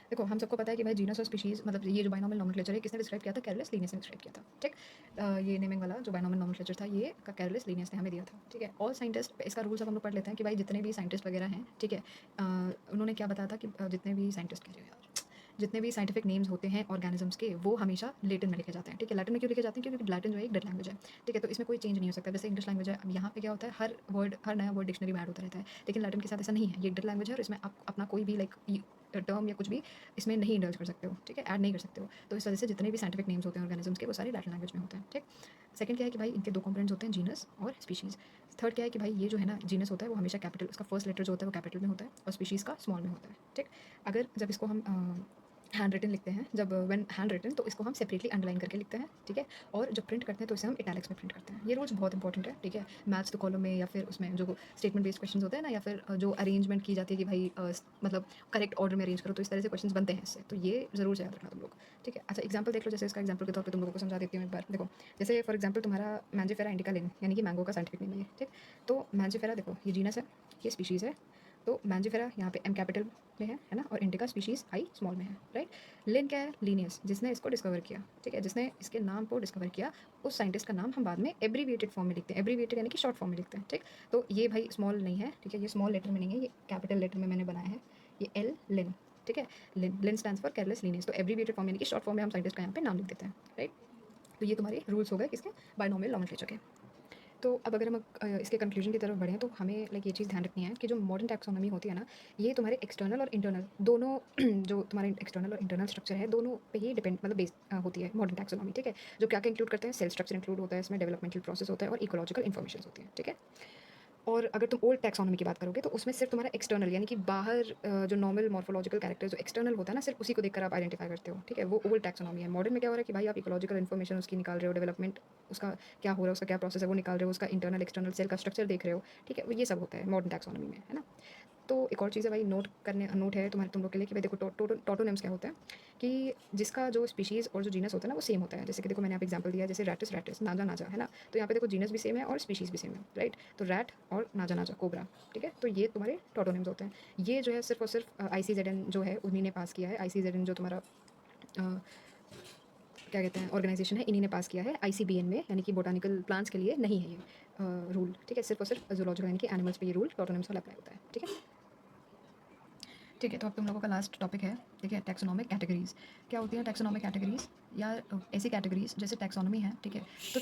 S1: देखो हम सबको पता है कि भाई जीनस और स्पीशीज़ मतलब ये जो बाइनॉमियल नोमेनक्लेचर है किसने डिस्क्राइब किया था, कैरलस लीनियस ने डिस्क्राइब किया था, ठीक। ये नेमिंग वाला जो बाइनॉमियल नोमेनक्लेचर था ये का कैरलस लीनियस ने हमें दिया था, ठीक है। ऑल साइंटिस्ट इसका रूल सब हम लोग पढ़ लेते हैं कि भाई जितने भी साइंटिस्ट वगैरह हैं, ठीक है, उन्होंने क्या बताया था कि जितने भी साइंटिस्ट कह रहे हो यार, जितने भी साइंटिफिक नेम्स होते हैं ऑर्गेनिजम्स के वो हमेशा लैटिन में लिखे जाते हैं, ठीक है। लैटिन में क्यों लिखे जाते हैं, क्योंकि लैटिन जो है एक डेड लैंग्वेज है, ठीक है। तो इसमें कोई चेंज नहीं हो सकता, जैसे इंग्लिश लैंग्वेज है, अब यहाँ पे क्या होता है हर वर्ड, हर नया वर्ड डिक्शनरी में ऐड होता रहता है, लेकिन लैटिन के साथ ऐसा नहीं है, ये डेड लैंग्वेज है और इसमें आप अपना कोई भी लाइक टर्म या कुछ भी इसमें नहीं इंडल्ज कर सकते हो, ठीक है, ऐड नहीं कर सकते हो। तो इस वजह से जितने भी साइंटिफिक नेम्स होते हैं ऑर्गेनिजम्स के वो सारे लैटिन लैंग्वेज में होते हैं, ठीक। सेकंड क्या है कि भाई इनके दो कंपोनेंट्स होते हैं, जीनस और स्पीशीज़। थर्ड क्या है कि भाई ये जो है ना जीनस होता है वो हमेशा कैपिटल, उसका फर्स्ट लेटर जो होता है वो कैपिटल में होता है और स्पीशीज़ का स्मॉल में होता है, ठीक। अगर जब इसको हम हैंड रिटन लिखते हैं, जब व्हेन हैंड रिटन तो इसको हम सेपरेटली अंडरलाइन करके लिखते हैं, ठीक है। और जब प्रिंट करते हैं तो इसे हम इटैलिक्स में प्रिंट करते हैं। ये रूल्स बहुत इंपॉर्टेंट है, ठीक है। मैथ्स द कॉलम में या फिर उसमें जो स्टेटमेंट बेस्ड क्वेश्चन होते हैं ना, या फिर जो अरेंजमेंट की जाती है कि भाई मतलब करेक्ट ऑर्डर में अरेंज करो, तो इस तरह से क्वेश्चन बनते हैं इससे, तो ये ज़रूर से याद रखना तुम लोग, ठीक है। अच्छा एग्जाम्पल देख लो, जैसे इसका एग्जाम्पल के तौर पर तुम लोगों को समझा देती हूँ एक बार। देखो जैसे फॉर एग्जाम्पल तुम्हारा मैंजिफेरा इंडिका लिन, यानी कि मैंगो का साइंटिफिक नेम है ये, ठीक। तो मैंजिफेरा देखो ये जीनस है, ये स्पीशीज़ है। तो मैंजिफेरा यहाँ पे एम कैपिटल में है ना, और इंडिका स्पीशीज़ आई स्मॉल में है, राइट। लिन क्या है, लीनियस, जिसने इसको डिस्कवर किया, ठीक है, जिसने इसके नाम को डिस्कवर किया, उस साइंटिस्ट का नाम हम बाद में एब्रीविएटेड फॉर्म में लिखते हैं, एब्रीविएटेड यानी कि शॉर्ट फॉर्म में लिखते हैं, ठीक। तो ये भाई स्मॉल नहीं है, ठीक है, ये स्मॉल लेटर में नहीं है, ये कैपिटल लेटर में मैंने बनाया है, ये एल लिन, ठीक है। लिन, लिन स्टैंड्स फॉर केयरलेस लीनियस। तो एब्रीविएटेड फॉर्म यानी कि शॉर्ट फॉर्म में हम साइंटिस्ट का यहाँ पे नाम लिख देते हैं, राइट। तो ये तुम्हारे रूल्स हो गए किसके, बाइनॉमियल नोमेनक्लेचर के। तो अब अगर हम इसके कंक्लूजन की तरफ बढ़ें तो हमें लाइक ये चीज़ ध्यान रखनी है कि जो मॉडर्न टैक्सोनॉमी होती है ना, ये तुम्हारे एक्सटर्नल और इंटरनल दोनों जो तुम्हारे एक्सटर्नल और इंटरनल स्ट्रक्चर है दोनों पे ही डिपेंड मतलब बेस होती है मॉडर्न टैक्सोनॉमी, ठीक है। जो क्या क्या इंक्लूड करते हैं, सेल स्ट्रक्चर इंक्लूड होता है इसमें, डेवलपमेंटल प्रोसेस होता है और इकोलॉजिकल इन्फॉर्मेशन होती है, ठीक है। और अगर तुम ओल्ड टैक्सोनॉमी की बात करोगे तो उसमें सिर्फ तुम्हारा एक्सटर्नल यानी कि बाहर जो नॉर्मल मॉर्फोलॉजिकल कैरेक्टर जो एक्सटर्नल होता है ना, सिर्फ उसी को देखकर आप आइडेंटिफाई करते हो, ठीक है, वो ओल्ड टैक्सोनॉमी है। मॉडर्न में क्या हो रहा है कि भाई आप इकोलॉजिकल इन्फॉर्मेशन उसकी निकाल रहे हो, डेवलपमेंट उसका क्या हो रहा है, उसका क्या प्रोसेस है वो निकाल रहे हो, उसका इंटरनल एक्सटर्नल सेल का स्ट्रक्चर देख रहे हो, ठीक है, वो ये सब होता है मॉडर्न टैक्सोनॉमी में, है ना। तो एक और चीज़ है भाई, नोट है तुम्हारे तुम लोग के लिए कि भाई देखो टोटोनिम्स क्या होता है कि जिसका जो स्पीशीज़ और जो जीनस होता है ना वो सेम होता है। जैसे कि देखो मैंने यहाँ पे एग्जांपल दिया, जैसे रैटिस रैटिस, नाजा नाजा, है ना। तो यहाँ पे देखो जीनस भी सेम है और स्पीशीज़ भी सेम है, राइट। तो रैट और नाजा नाजा कोबरा, ठीक है। तो ये तुम्हारे टोटोनिम्स होते हैं। ये जो है सिर्फ और सिर्फ ICZN जो है उन्हीं ने पास किया है। ICZN जो तुम्हारा क्या कहते हैं ऑर्गेनाइजेशन है, इन्हीं ने पास किया है ICBN में, यानी कि बोटानिकल प्लांट्स के लिए नहीं है ये रूल, ठीक है। सिर्फ और सिर्फ जूलॉजिकल यानी कि एनिमल्स पे ये रूल टोटोनिम्स वाला अप्लाई होता है, ठीक है। ठीक है, तो अब तुम लोगों का लास्ट टॉपिक है, ठीक है, टैक्सोनॉमिक कैटेगरीज़। क्या होती हैं टैक्सोनॉमिक कैटेगरीज़, या ऐसी कैटेगरीज़ जैसे टैक्सोनॉमी है, ठीक है। तो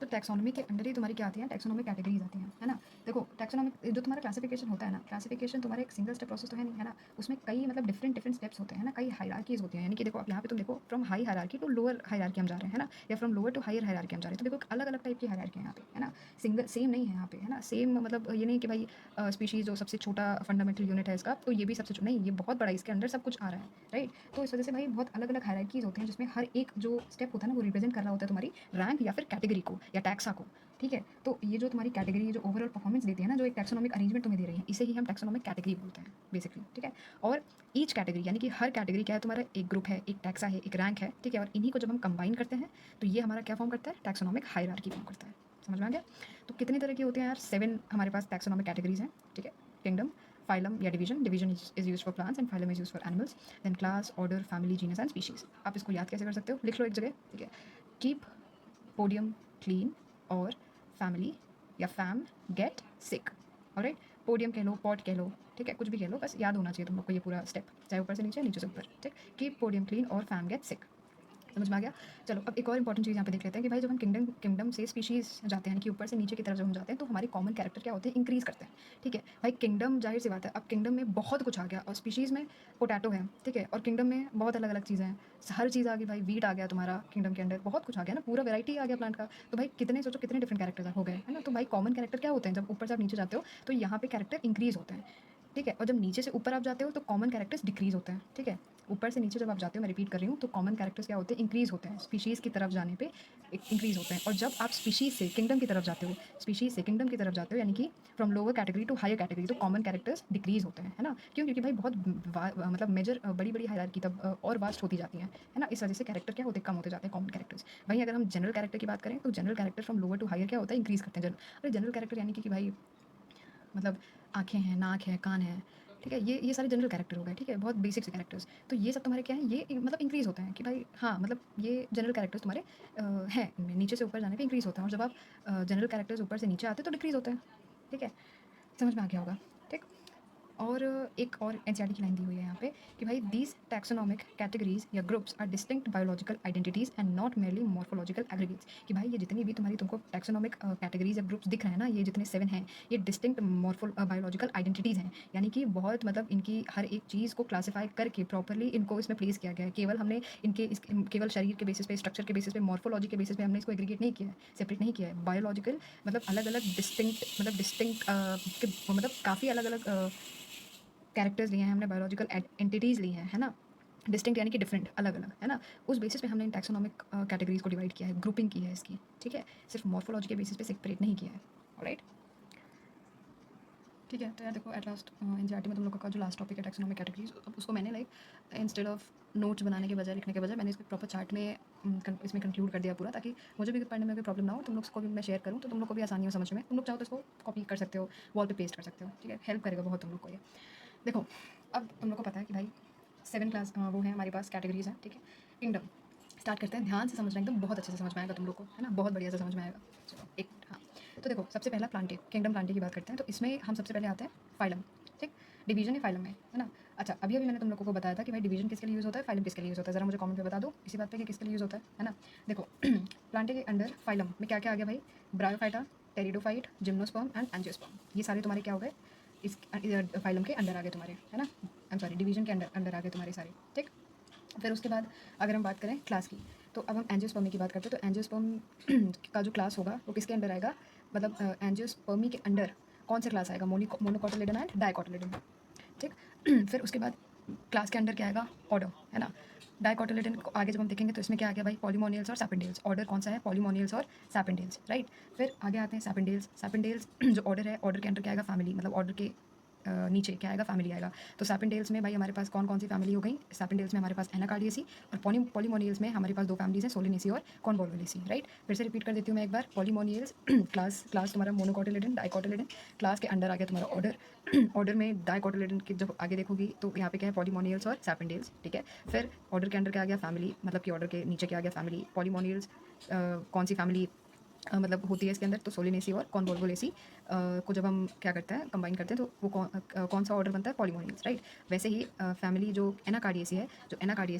S1: टैक्सोनॉमी के अंडर ही तुम्हारी क्या आती है, टैक्सोनॉमिक कैटेगरीज आती हैं, है ना। देखो टैक्सोनॉमिक जो तुम्हारा क्लासिफिकेशन होता है ना, क्लासिफिकेशन तुम्हारा एक सिंगल स्टेप प्रोसेस तो है नहीं, है ना। उसमें कई मतलब डिफरेंट स्टेप्स होते हैं ना, कई हायरार्कीज होती हैं। यानी कि देखो अब यहाँ पे तुम देखो from high hierarchy to lower hierarchy हम जा रहे हैं, है ना, या from lower to higher hierarchy हम जा रहे हैं। तो देखो अलग अलग टाइप की हायरार्की है यहाँ पे, है ना। सिंगल सेम नहीं है यहाँ पे, है ना। सेम मतलब ये नहीं कि भाई स्पीशीज़ जो सबसे छोटा फंडामेंटल यूनिट है इसका, तो ये भी सबसे नहीं, ये बहुत बड़ा, इसके अंदर सब कुछ आ रहा है, राइट। तो इस वजह से भाई बहुत अलग अलग हायरार्कीज होते हैं, जिसमें हर एक जो स्टेप होता है ना वो रिप्रेजेंट कर रहा होता है तुम्हारी रैंक या फिर कैटेगरी को या टैक्सा को, ठीक है। तो ये जो तुम्हारी कैटेगरी जो ओवरऑल परफॉर्मेंस देती है ना, जो एक टैक्सोनॉमिक अरेंजमेंट तुम्हें दे रही है, इसे ही हम टैक्सोनॉमिक कैटेगरी बोलते हैं बेसिकली, ठीक है। और ईच कैटेगरी यानी कि हर कैटेगरी क्या है, तुम्हारा एक ग्रुप है, एक टैक्सा है, एक रैंक है, ठीक है। और इन्हीं को जब हम कंबाइन करते हैं तो ये हमारा क्या फॉर्म करता है, टैक्सोनॉमिक हायरार्की फॉर्म करता है। समझ में आ गया। तो कितनी तरह की होती हैं यार, 7 हमारे पास टैक्सोनॉमिक कैटेगरीज हैं, ठीक है। किंगडम, फाइलम या division is use for plants and phylum is use for animals, then class, order, family, genus and species. आप इसको याद कैसे कर सकते हो, लिख लो एक जगह, ठीक है। कीप पोडियम क्लीन और फैमिली या fam get sick, alright. Podium कह लो, पॉट कह लो, ठीक है, कुछ भी कह लो, बस याद होना चाहिए तुम लोग को ये पूरा स्टेप, चाहे ऊपर से नीचे, नीचे से ऊपर, ठीक। कीप पोडियम क्लीन और फैम गेट सिक। समझ में आ गया। चलो अब एक और इंपॉर्टेंट चीज़ यहाँ पे देख लेते हैं कि भाई जब हम किंगडम से स्पीशीज़ जाते हैं कि ऊपर से नीचे की तरफ जब हम जाते हैं तो हमारे कॉमन कैरेक्टर क्या होते हैं, इंक्रीज़ करते हैं, ठीक है। भाई किंगडम जाहिर सी बात है, अब किंगडम में बहुत कुछ आ गया और स्पीशीज़ में पोटैटो है, ठीक है, और किंगडम में बहुत अलग अलग चीज़ें हैं, हर चीज़ आ गई भाई, वीट आ गया तुम्हारा किंगडम के अंदर, बहुत कुछ आ गया ना, पूरा वैरायटी आ गया प्लांट का। तो भाई कितने सोचो कितने डिफरेंट कैरेक्टर्स हो गए, है ना। तो भाई कॉमन कैरेक्टर क्या होते हैं, जब ऊपर से आप नीचे जाते हो तो यहाँ पे कैरेक्टर इंक्रीज़ होते हैं। ठीक है। और जब नीचे से ऊपर आप जाते हो तो कॉमन कैरेक्टर्स डिक्रीज़ होते हैं, ठीक है। ऊपर से नीचे जब आप जाते हो, मैं रिपीट कर रही हूँ, तो कॉमन कैरेक्टर्स क्या होते हैं, इंक्रीज़ होते हैं। स्पीशीज़ की तरफ जाने पे इंक्रीज़ होते हैं। और जब आप स्पीशीज़ से किंगडम की तरफ जाते हो, स्पीशीज़ से किंगडम की तरफ जाते हो, यानी कि from lower category to higher category, तो कॉमन कैरेक्टर्स डिक्रीज़ होते हैं, है ना। क्यों? क्योंकि भाई बहुत मतलब मेजर बड़ी बड़ी हायरार्की तब और वास्ट होती जाती है ना। इस वजह से कैरेक्टर क्या होते, कम होते जाते हैं कॉमन कैरेक्टर्स। वहीं अगर हम जनरल कैरेक्टर की बात करें तो general character from lower to higher क्या होता है, इंक्रीज़ करते हैं। अरे जनरल कैरेक्टर यानी कि भाई मतलब आँखें हैं, नाक है, कान है, ठीक है? ये सारे जनरल कैरेक्टर हो गए, ठीक है? बहुत बेसिक से कैरेक्टर्स। तो ये सब तुम्हारे क्या हैं, ये मतलब इंक्रीज़ होते हैं कि भाई हाँ, मतलब ये जनरल कैरेक्टर्स तुम्हारे हैं इनमें, नीचे से ऊपर जाने पे इंक्रीज़ होते हैं। और जब आप जनरल कैरेक्टर्स ऊपर से नीचे आते हैं तो डिक्रीज़ होते हैं, ठीक है? समझ में आ गया होगा, ठीक? और एक और एनसीईआरटी की लाइन दी हुई है यहाँ पे कि भाई दीज टैक्सोनॉमिक कैटेगरीज या groups are distinct biological identities and not merely morphological aggregates. कि भाई ये जितनी भी तुम्हारी तुमको टैक्सोनॉमिक कैटेगरीज या ग्रुप्स दिख रहे हैं ना, ये जितने 7 हैं, ये डिस्टिंक्ट बायोलॉजिकल आइडेंटिटीज़ हैं। यानी कि बहुत मतलब इनकी हर एक चीज़ को क्लासीफाई करके प्रॉपरली इनको इसमें प्लेस किया गया है। केवल हमने केवल शरीर के बेसिस पे, स्ट्रक्चर के बेसिस पे, मॉर्फोलॉजी के बेसिस पे हमने इसको एग्रीगेट नहीं किया है, सेपरेट नहीं किया है। बायोलॉजिकल मतलब अलग अलग डिस्टिंक्ट मतलब काफ़ी अलग अलग कैरेक्टर्स लिए हैं हमने, बायोलॉजिकल एंटिटीज़ ली हैं, है ना। डिस्टिंक्ट यानी कि डिफरेंट, अलग अलग, है ना। उस बेसिस पे हमने इन टैक्सोनॉमिक कैटेगरीज को डिवाइड किया है, ग्रुपिंग की है इसकी, ठीक है। सिर्फ मॉर्फोलॉजी के बेसिस पे सेपरेट नहीं किया है। ऑलराइट, ठीक है। तो यार देखो, एट लास्ट एनसीईआरटी में तुम लोगों का जो लास्ट टॉपिक है टैक्सोनॉमिक कैटेगरीज, अब उसको मैंने लाइक इंस्टेड ऑफ नोट्स बनाने के बजाय, लिखने के बजाय, मैंने इसको प्रॉपर चार्ट में इसमें कंक्लूड कर दिया पूरा, ताकि मुझे भी पढ़ने में कोई प्रॉब्लम ना हो, तुम लोग को भी मैं शेयर करूँ तो तुम लोग को भी आसानी हो समझ में। तुम लोग चाहो तो इसको कॉपी कर सकते हो, वॉल पे पेस्ट कर सकते हो, ठीक है। हेल्प करेगा बहुत तुम लोग को ये। देखो, अब तुम लोग को पता है कि भाई 7 क्लास वो है हमारे पास, कैटेगरीज हैं, ठीक है। किंगडम स्टार्ट करते हैं, ध्यान से समझना, एकदम बहुत अच्छे से समझ में आएगा तुम लोग को, है ना, बहुत बढ़िया से समझ में आएगा। चलो एक मिनट, हाँ। तो देखो, सबसे पहला प्लांटे, किंगडम प्लांटे की बात करते हैं। तो इसमें हम सबसे पहले आते हैं फाइलम, ठीक। डिवीजन है फाइलम में, है ना। अच्छा, अभी अभी मैंने तुम लोगों को बताया था कि भाई डिवीजन किसके लिए यूज़ होता है, फाइलम किसके लिए यूज़ होता है। ज़रा मुझे कमेंट में बता दो इसी बात पे कि किसके लिए यूज़ होता है ना। देखो प्लांटे के अंडर फाइलम में क्या क्या आ गया भाई, bryophyta, pteridophyte, gymnosperm and angiosperm. ये सारे तुम्हारे क्या हो गए, इस फाइलम के अंडर आ गए तुम्हारे, है ना। आई एम सॉरी, डिवीजन के अंडर आ गए तुम्हारे सारे, ठीक। फिर उसके बाद अगर हम बात करें क्लास की, तो अब हम एंजियोस्पर्मी की बात करते हैं। तो एंजियोस्पर्म का जो क्लास होगा वो किसके अंडर आएगा, मतलब एंजियोस्पर्मी के अंडर कौन सा क्लास आएगा, मोनोकोटिलिडन एंड डाइकोटिलिडन, ठीक। फिर उसके बाद क्लास के अंडर क्या आएगा, ऑर्डर, है ना। डाइकोटिलिडन को आगे जब हम देखेंगे तो इसमें क्या आ गया भाई, पॉलीमोनियल्स और सैपेंडियल्स। ऑर्डर कौन सा है, पॉलीमोनियल्स और सैपेंडियल्स, राइट। फिर आगे आते हैं सैपेंडियल्स। सैपेंडियल्स जो ऑर्डर है, ऑर्डर के अंडर क्या आएगा, फैमिली, मतलब ऑर्डर के नीचे क्या आएगा, फैमिली आएगा। तो सैपेंडियल्स में भाई हमारे पास कौन कौन सी फैमिली हो गई, सैपेंडियल्स में हमारे पास एनाकार्डियेसी, और पॉलीमोनियल्स में हमारे पास दो फैमिलीज हैं, सोलिनेसी और कॉन्वोल्वुलेसी, राइट। फिर से रिपीट कर देती हूँ मैं एक बार, पॉलीमोनियल्स क्लास तुम्हारा मोनोकोटिलिडन, डाइकोटिलिडन, क्लास के अंडर आ गया तुम्हारा ऑर्डर। ऑर्डर में डाइकोटिलिडन की जब आगे देखोगी तो यहाँ पे क्या है, पॉलीमोनियल्स और सैपेंडियल्स, ठीक है। फिर ऑर्डर के अंडर क्या आ गया, फैमिली, मतलब कि ऑर्डर के नीचे क्या आ गया, फैमिली। पॉलीमोनियल्स कौन सी फैमिली मतलब होती है इसके अंदर, तो सोलिनेसी और कॉन्वोल्वुलेसी को जब हम क्या करते हैं, कंबाइन करते हैं, तो वो कौन सा ऑर्डर बनता है, पॉलीमोनियल्स, राइट। वैसे ही फैमिली जो एनाकार्डियेसी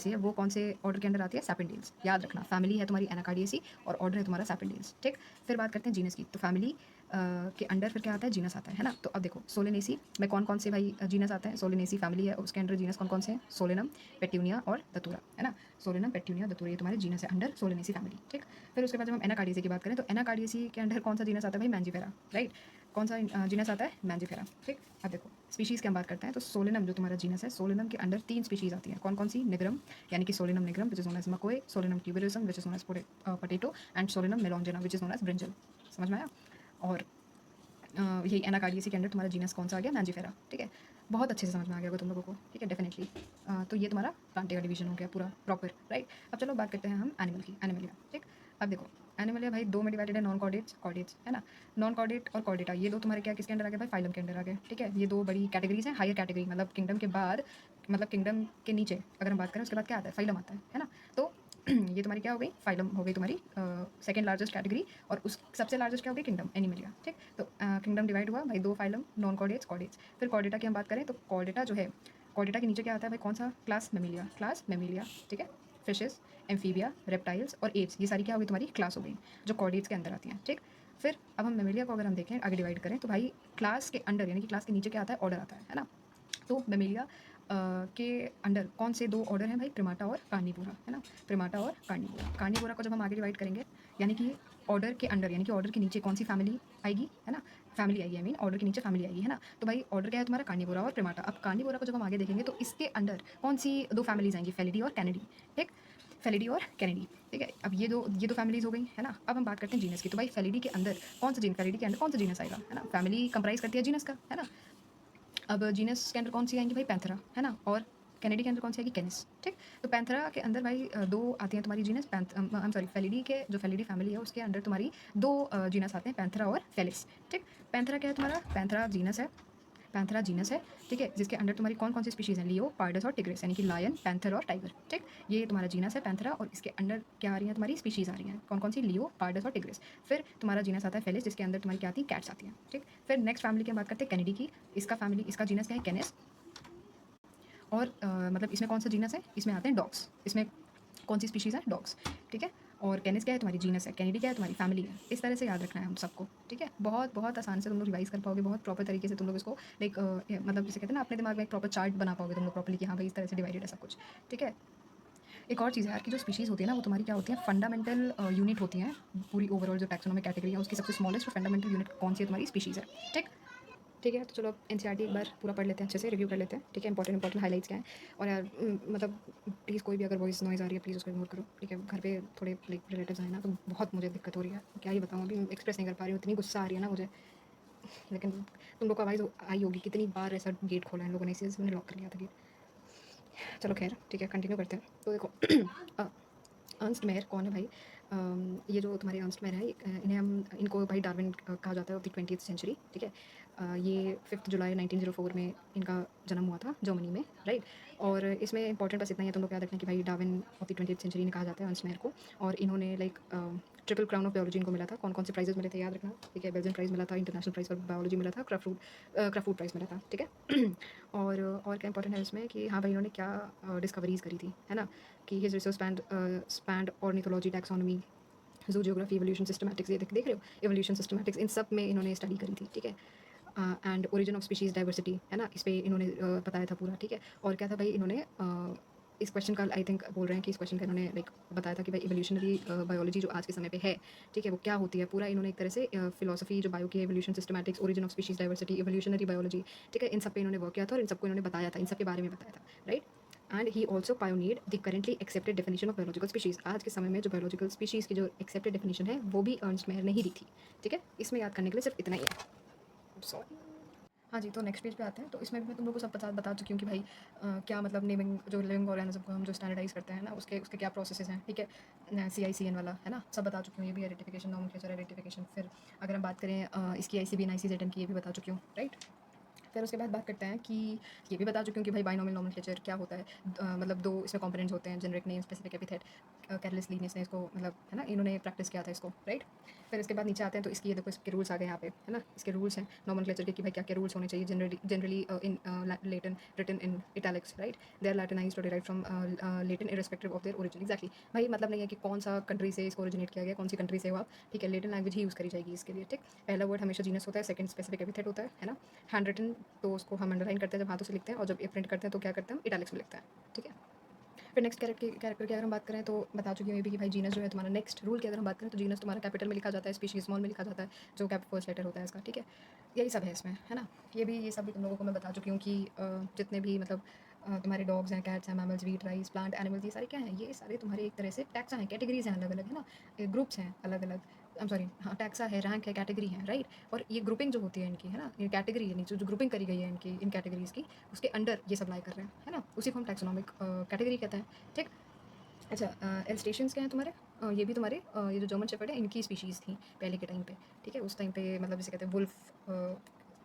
S1: है, वो कौन से ऑर्डर के अंडर आती है, सैपेंडियल्स। याद रखना, फैमिली है तुम्हारी एनाकार्डियेसी और ऑर्डर है तुम्हारा सैपेंडियल्स, ठीक। फिर बात करते हैं जीनस की। तो फैमिली के अंडर फिर क्या आता है, जीनस आता है ना। तो अब देखो, सोलिनेसी में कौन कौन से भाई जीनस आते हैं, सोलिनेसी फैमिली है, उसके अंडर जीनस कौन कौन से हैं, सोलेनम, पेट्यूनिया और दतूरा, है ना। सोलेनम, पेट्यूनिया, दतूरा, ये तुम्हारे जीनस है अंडर सोलिनेसी फैमिली, ठीक। फिर उसके बाद जब हम एनाकार्डियेसी की बात करें, तो एनाकार्डियेसी के अंडर कौन सा जीनस आता है भाई, मैंजीफेरा, राइट। कौन सा जीनस आता है, मैंजीफेरा, ठीक। अब देखो स्पीशीज़ की हम बात करते हैं, तो सोलेनम जो तुम्हारा जीनस है, सोलेनम के अंडर 3 स्पीशीज़ आती हैं। कौन कौन सी, निग्रम, यानी कि सोलेनम निग्रम विच इज नोन एज मकोए, सोलेनम ट्यूबेरोसम which is known as potato, and सोलेनम मेलोंजेना which is known as brinjal. समझ में आया। और यही एनाकार्डियेसी के अंडर तुम्हारा जीनस कौन सा आ गया, मैंजीफेरा, ठीक है। बहुत अच्छे से समझ में आ गया होगा तुम लोगों को, ठीक है, डेफिनेटली। तो ये तुम्हारा प्लांटे का डिवीजन हो गया पूरा प्रॉपर, राइट। अब चलो बात करते हैं हम एनिमल की, एनिमलिया, ठीक। अब देखो एनिमलिया भाई दो में डिवाइडेड है, नॉन कॉर्डेट्स, कॉर्डेट्स, है ना। नॉन कॉर्डेट और कॉर्डेटा, ये दो तुम्हारे क्या किसके अंडर आ गए भाई, फाइलम के अंडर आ गए, ठीक है। ये दो बड़ी कैटेगरीज हैं, हायर कैटेगरी, मतलब किंगडम के बाद, मतलब किंगडम के नीचे अगर हम बात करें उसके बाद क्या आता है, फाइलम आता है ना। तो ये तुम्हारी क्या हो गई, फाइलम हो गई तुम्हारी सेकंड लार्जेस्ट कैटेगरी, और उस सबसे लार्जेस्ट क्या हो गई, किंगडम, एनिमलिया, ठीक। तो किंगडम डिवाइड हुआ भाई, दो फाइलम, नॉन कॉर्डेट्स, कॉर्डेट्स। फिर कॉर्डेटा की हम बात करें, तो कॉर्डेटा जो है, कॉर्डेटा के नीचे क्या आता है भाई, कौन सा, क्लास मेमिलिया, ठीक है। फिशेस, एम्फीबिया, रेप्टाइल्स और एप्स, ये सारी क्या हो गई तुम्हारी क्लास हो गई, जो कॉर्डेट्स के अंदर आती हैं, ठीक। फिर अब हम मेमिलिया को अगर हम देखें, आगे डिवाइड करें, तो भाई क्लास के अंडर यानी कि क्लास के नीचे क्या आता है, ऑर्डर आता है ना। तो मेमिलिया के अंडर कौन से 2 ऑर्डर हैं भाई, प्रिमाटा और कार्निवोरा, है ना? प्रिमाटा और कार्निवोरा। कार्निवोरा को जब हम आगे डिवाइड करेंगे, यानी कि ऑर्डर के अंडर, यानी कि ऑर्डर के नीचे कौन सी फैमिली आएगी, है ना? फैमिली आएगी, आई मीन ऑर्डर के नीचे फैमिली आएगी, है ना? तो भाई ऑर्डर क्या है तुम्हारा, कार्निवोरा और प्रिमाटा। अब कार्निवोरा को जब हम आगे देखेंगे तो इसके अंडर कौन सी 2 फैमिलीज़ आएंगी, फेलिडी और कैनिडी, ठीक? फेलिडी और कैनिडी, ठीक है? अब ये दो फैमिलीज़ हो गई, है ना? अब हम बात करते हैं जीनस की। तो भाई फेलिडी के अंदर कौन सा फेलिडी के अंदर कौन सा जीनस आएगा, है ना? फैमिली कंप्राइज़ करती है जीनस का, है ना? अब जीनस के अंदर कौन सी आएंगी भाई, पैंथेरा, है ना? और कैनेडी के अंदर कौन सी आएगी, कैनिस, ठीक? तो पैंथेरा के अंदर भाई 2 आती हैं तुम्हारी genus, I am sorry, Felidae के जो फेलिडी फैमिली है उसके अंडर तुम्हारी 2 जीनस आते हैं, पैंथेरा और फेलिस, ठीक? पैंथेरा क्या है तुम्हारा, पैंथेरा जीनस है, पैंथेरा जीनस है, ठीक है? जिसके अंडर तुम्हारी कौन कौन सी स्पीशीज़ हैं, लियो, पार्डस और टिग्रिस, यानी कि लायन, पैंथर और टाइगर, ठीक? ये तुम्हारा जीनस है पैंथेरा, और इसके अंडर क्या आ रही हैं तुम्हारी स्पीशीज़ आ रही हैं, कौन कौन सी, लियो, पार्डस और टिग्रिस। फिर तुम्हारा जीनस आता है फेलिस, जिसके अंदर तुम्हारी क्या आती है, कैट्स आती हैं, ठीक? फिर नेक्स्ट फैमिली की हम बात करते हैं कैनिडी की। इसका जीनस क्या है, कैनिस। और मतलब इसमें कौन सा जीनस है, इसमें आते हैं डॉग्स, इसमें कौन सी स्पीशीज़ है, डॉग्स, ठीक है? और कैनिस क्या है तुम्हारी जीनस है, कैनिडी क्या है तुम्हारी फैमिली है। इस तरह से याद रखना है हम सबको, ठीक है? बहुत बहुत आसान से तुम लोग रिवाइज कर पाओगे, बहुत प्रॉपर तरीके से तुम लोग इसको लाइक मतलब जैसे कहते हैं ना, अपने दिमाग में एक प्रॉपर चार्ट बना पाओगे तुम लोग प्रॉपर्ली कि हाँ भाई इस तरह से डिवाइडेड है सब कुछ, ठीक है? एक और चीज़ है यार कि जो स्पीशीज़ होती है ना वो तुम्हारी क्या होती है, फंडामेंटल यूनिट होती हैं। पूरी ओवरऑल जो टैक्सोनॉमिक कैटेगरी है उसकी सबसे स्मॉलेस्ट फंडामेंटल यूनिट कौन सी है, तुम्हारी स्पीशीज़ है, ठीक? ठीक है, तो चलो अब एनसीईआरटी एक बार पूरा पढ़ लेते हैं, अच्छे से रिव्यू कर लेते हैं, ठीक है? इंपॉर्टेंट हाइलाइट्स क्या हैं। और यार मतलब प्लीज़ कोई भी अगर वॉइस नॉइज़ आ रही है प्लीज़ उसको इग्नोर करो, ठीक है? घर पे थोड़े लाइक रिलेटिव्स आए ना तो बहुत मुझे दिक्कत हो रही है, क्या ही बताऊँ, अभी एक्सप्रेस नहीं कर पा रही हूँ, इतनी गुस्सा आ रही है ना मुझे। लेकिन तुम लोग को आवाज़ आई होगी कितनी बार ऐसा गेट खोला है इन लोगों ने, इसी से मैंने लॉक कर लिया था गेट। चलो खैर ठीक है, कंटिन्यू करते हैं। तो देखो अर्न्स्ट मेयर कौन है भाई? ये जो तुम्हारे अर्न्स्ट मेयर है, इनको भाई डार्विन कहा जाता है ऑफ द 20th सेंचुरी, ठीक है? ये 5 जुलाई 1904 में इनका जन्म हुआ था जर्मनी में, राइट? और इसमें इंपॉर्टेंट बस इतना ही है, तुम लोग याद रखना कि भाई Darwin of the 20th century ने कहा जाता है अर्न्स्ट मेयर को। और इन्होंने like triple crown of biology इनको मिला था। कौन कौन से प्राइजेस मिले थे याद रखना, ठीक है? बेल्जियन प्राइज़ मिला था, इंटरनेशनल प्राइज़ फॉर बायोलॉजी मिला था, क्राफ्ट प्राइज़ मिला था, ठीक है? और क्या इंपॉर्टेंट है इसमें कि हाँ भाई इन्होंने क्या डिस्कवरीज़ करी थी, है ना? कि his research spend ornithology, taxonomy, जू जियोग्राफी, इवोल्यूशन सिस्टमैटिक्स, ये देख रहे हो, इवोल्यूशन सिस्टमैटिक्स, इन सब में इन्होंने स्टडी करी थी, ठीक है? And origin of species diversity, है ना? इस पे इन्होंने बताया था पूरा, ठीक है? और क्या था भाई, इन्होंने इस क्वेश्चन का आई थिंक बोल रहे हैं कि इस क्वेश्चन का इन्होंने लाइक बताया था कि भाई इवोल्यूशनरी बायोलॉजी जो आज के समय पे है, ठीक है, वो क्या होती है, पूरा इन्होंने एक तरह से फिलोसफी जो बायो की है, evolution systematics, origin of species diversity, evolutionary biology, ठीक है, इन सब पे इन्होंने वर्क किया था और इन सबको इन्होंने बताया था, इन सब के बारे में बताया था, right? And he also pioneered the currently accepted definition of biological species. आज के समय में जो बायोलॉजिकल स्पीशीज़ की जो एक्सेप्टेड डेफिनेशन है वो भी अर्न्स्ट मेयर ने ही दी थी, ठीक है? इसमें याद करने के लिए सिर्फ इतना ही है, सॉरी। हाँ जी, तो नेक्स्ट पेज पे आते हैं। तो इसमें भी मैं तुम लोग को सब बता चुकी हूँ कि भाई क्या मतलब नेमिंग जो लिविंग ऑर्गेनिज्म को हम जो स्टैंडर्डाइज़ करते हैं ना उसके उसके क्या प्रोसेसेस हैं, ठीक है? CICN वाला, है ना? सब बता चुकी हूँ, ये भी आइडेंटिफिकेशन, नोमेनक्लेचर, आइडेंटिफिकेशन। फिर अगर हम बात करें इसकी ICBN, ICZN की, ये भी बता चुकी हूँ, राइट? फिर उसके बाद बात करते हैं कि ये भी बता चुकी हूँ कि भाई बाइनोमियल नोमेनक्लेचर क्या होता है। मतलब 2 इसमें कंपोनेंट्स होते हैं, generic name, specific epithet. Carolus Linnaeus ने इसको मतलब है ना, इन्होंने प्रैक्टिस किया था इसको, राइट? फिर इसके बाद नीचे आते हैं तो इसकी ये देखो, इसके रूल्स आ गए यहाँ पे, है ना? इसके रूल्स हैं नोमेनक्लेचर के कि भाई क्या-क्या रूल्स होने चाहिए, generally in Latin, written in italics, right? They are latinized और derived from Latin irrespective of their origin. Exactly भाई, मतलब नहीं है कि कौन सा कंट्री से इसको ओरिजिनेट किया गया, कौन सी कंट्री से हुआ, ठीक है? लैटिन लैंग्वेज ही यूज़ करी जाएगी इसके लिए, ठीक? पहला वर्ड हमेशा जीनस होता है, सेकंड स्पेसिफिक एपिथेट होता है ना? हैंड रिटन तो उसको हम अंडरलाइन करते हैं जब हाथों से लिखते हैं, और जब ये प्रिंट करते हैं तो क्या करते हैं, हम इटैलिक्स में लिखते हैं, ठीक है? फिर नेक्स्ट कैरेक्टर की अगर हम बात करें तो बता चुकी हूँ ये भी कि भाई जीनस जो है तुम्हारा, नेक्स्ट रूल की अगर हम बात करें तो जीनस तुम्हारा कैपिटल में लिखा जाता है, स्पीशीज स्मॉल में लिखा जाता है, जो फर्स्ट लेटर होता है इसका, ठीक है? यही सब है इसमें, है ना? ये सब भी तुम लोगों को मैं बता चुकी हूँ कि जितने भी मतलब तुम्हारे डॉग्स हैं, कैट्स हैं, mammals, wheat, rice, plant, animals, ये सारे क्या हैं, ये सारे तुम्हारे एक तरह से टैक्सा हैं, कैटेगरीज हैं अलग अलग, है ना? ग्रुप्स हैं अलग अलग, आई एम सॉरी, हाँ टैक्सा है, रैंक है, कैटेगरी है, राइट? और ये ग्रुपिंग जो होती है इनकी, है ना, ये कैटेगरी है, जो ग्रुपिंग करी गई है इनकी, इन कैटेगरीज की, उसके अंडर ये सब लाई कर रहे हैं, है ना? उसी को हम टैक्सोनॉमिक कैटेगरी कहते हैं, ठीक? अच्छा, एल्स्टेशियंस क्या हैं तुम्हारे? ये भी तुम्हारे ये जो जर्मन शेफर्ड है इनकी स्पीशीज़ थी पहले के टाइम पे, ठीक है? उस टाइम पे मतलब जिसे कहते हैं वुल्फ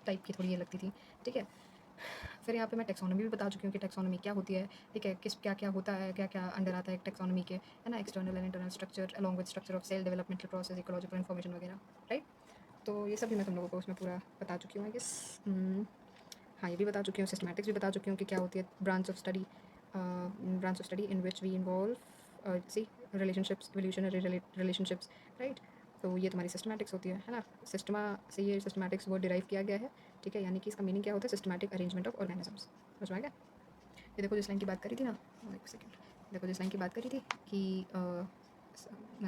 S1: टाइप की थोड़ी ये लगती थी, ठीक है? फिर यहाँ पे मैं टैक्सोनॉमी भी बता चुकी हूँ कि टैक्सोनॉमी क्या होती है, ठीक है? किस क्या क्या होता है, क्या क्या अंडर आता है टैक्सोनॉमी के, है ना? External and internal structure along with structure of cell, developmental process, ecological information वगैरह, राइट? तो ये सब भी मैं तुम लोगों को उसमें पूरा बता चुकी हूँ, आई गेस। हाँ, ये भी बता चुकी हूँ, सिस्टमैटिक्स भी बता चुकी हूँ कि क्या होती है, branch of study in which we involve see relationships, evolutionary relationships, right? तो ये तुम्हारी सिस्टमैटिक्स होती है ना? सिस्टमा से ये सिस्टमैटिक्स वर्ड डिराइव किया गया है, ठीक है? यानी कि इसका मीनिंग क्या होता है, सिस्टमैटिक अरेंजमेंट ऑफ ऑर्गेनिजम्स, समझ में आ गया? ये देखो जिस लाइन की बात करी थी ना, एक सेकेंड, देखो जिस लाइन की बात करी थी कि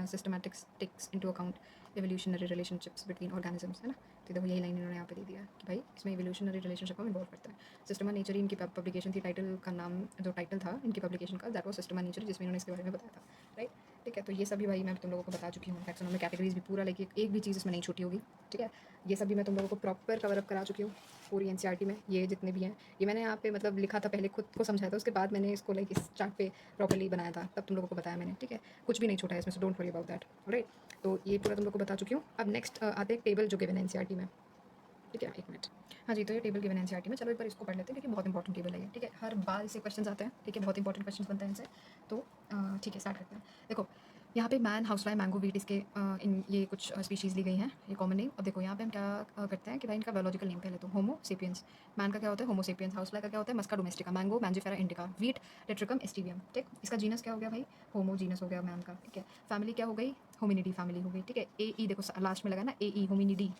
S1: systematics takes into account evolutionary relationships between organisms, है ना। तो देखो यही लाइन इन्होंने यहाँ पे दे दिया कि भाई इसमें एवोल्यूशनरी रिलेशनशिप को इन्वॉल्व करता है। सिस्टमा नेचुरी इनकी पब्लिकेशन थी, टाइटल का नाम जो टाइटल था इनकी पब्लिकेशन का दैट वाज सिस्टमा नेचुरी, जिसमें इन्होंने इसके बारे में बताया था, राइट। ठीक है, तो ये सभी भाई मैं तुम लोगों को बता चुकी हूँ, टैक्सोनॉमी कैटेगरीज भी पूरा, लेकिन एक भी चीज़ इसमें नहीं छूटी होगी। ठीक है, ये सभी मैं तुम लोगों को प्रॉपर कवर अप करा चुकी हूँ पूरी एनसीईआरटी में। ये जितने भी हैं ये मैंने यहाँ पे मतलब लिखा था, पहले खुद को समझाया था, उसके बाद मैंने इसको लाइक इस चार्ट पे प्रॉपर्ली बनाया था, तब तुम लोगों को बताया मैंने। ठीक है, कुछ भी नहीं छूटा है इसमें, so don't worry about that, right. तो ये पूरा तुम लोग को बता चुकी हूँ। अब नेक्स्ट आते हैं टेबल जो गिवन है एनसीईआरटी में। ठीक है, एक मिनट। हाँ जी, तो ये टेबल गिवन है एनसीईआरटी में, चलो एक बार इसको पढ़ लेते हैं क्योंकि बहुत इंपॉर्टेंट टेबल है ये। ठीक है, हर बार इससे क्वेश्चन आते हैं। ठीक है, बहुत इंपॉर्टेंट क्वेश्चन बनते हैं इनसे। तो ठीक है, स्टार्ट करते हैं। देखो यहाँ पे मैन, हाउसफ्लाई, मैंगो, वीट, इसके इन ये कुछ स्पीशीज़ ली गई हैं, ये कॉमन नेम। अब देखो यहाँ पे हम क्या करते हैं कि भाई इनका बायोलॉजिकल नेम पहले तो होमो सेपियंस। मैन का क्या होता है होमो सेपियंस, हाउसफ्लाई का क्या होता है मस्का डोमेस्टिका, मैंगो मैंजिफेरा इंडिका, वीट टेट्रिकम एस्टिवियम। ठीक, इसका जीनस क्या हो गया भाई, होमो जीनस हो गया मैन का। ठीक है, फैमिली क्या हो गई, होमिनिडी फैमिली हो गई। ठीक है, ए ई देखो लास्ट में लगा ना, ए ई होमिनिडी,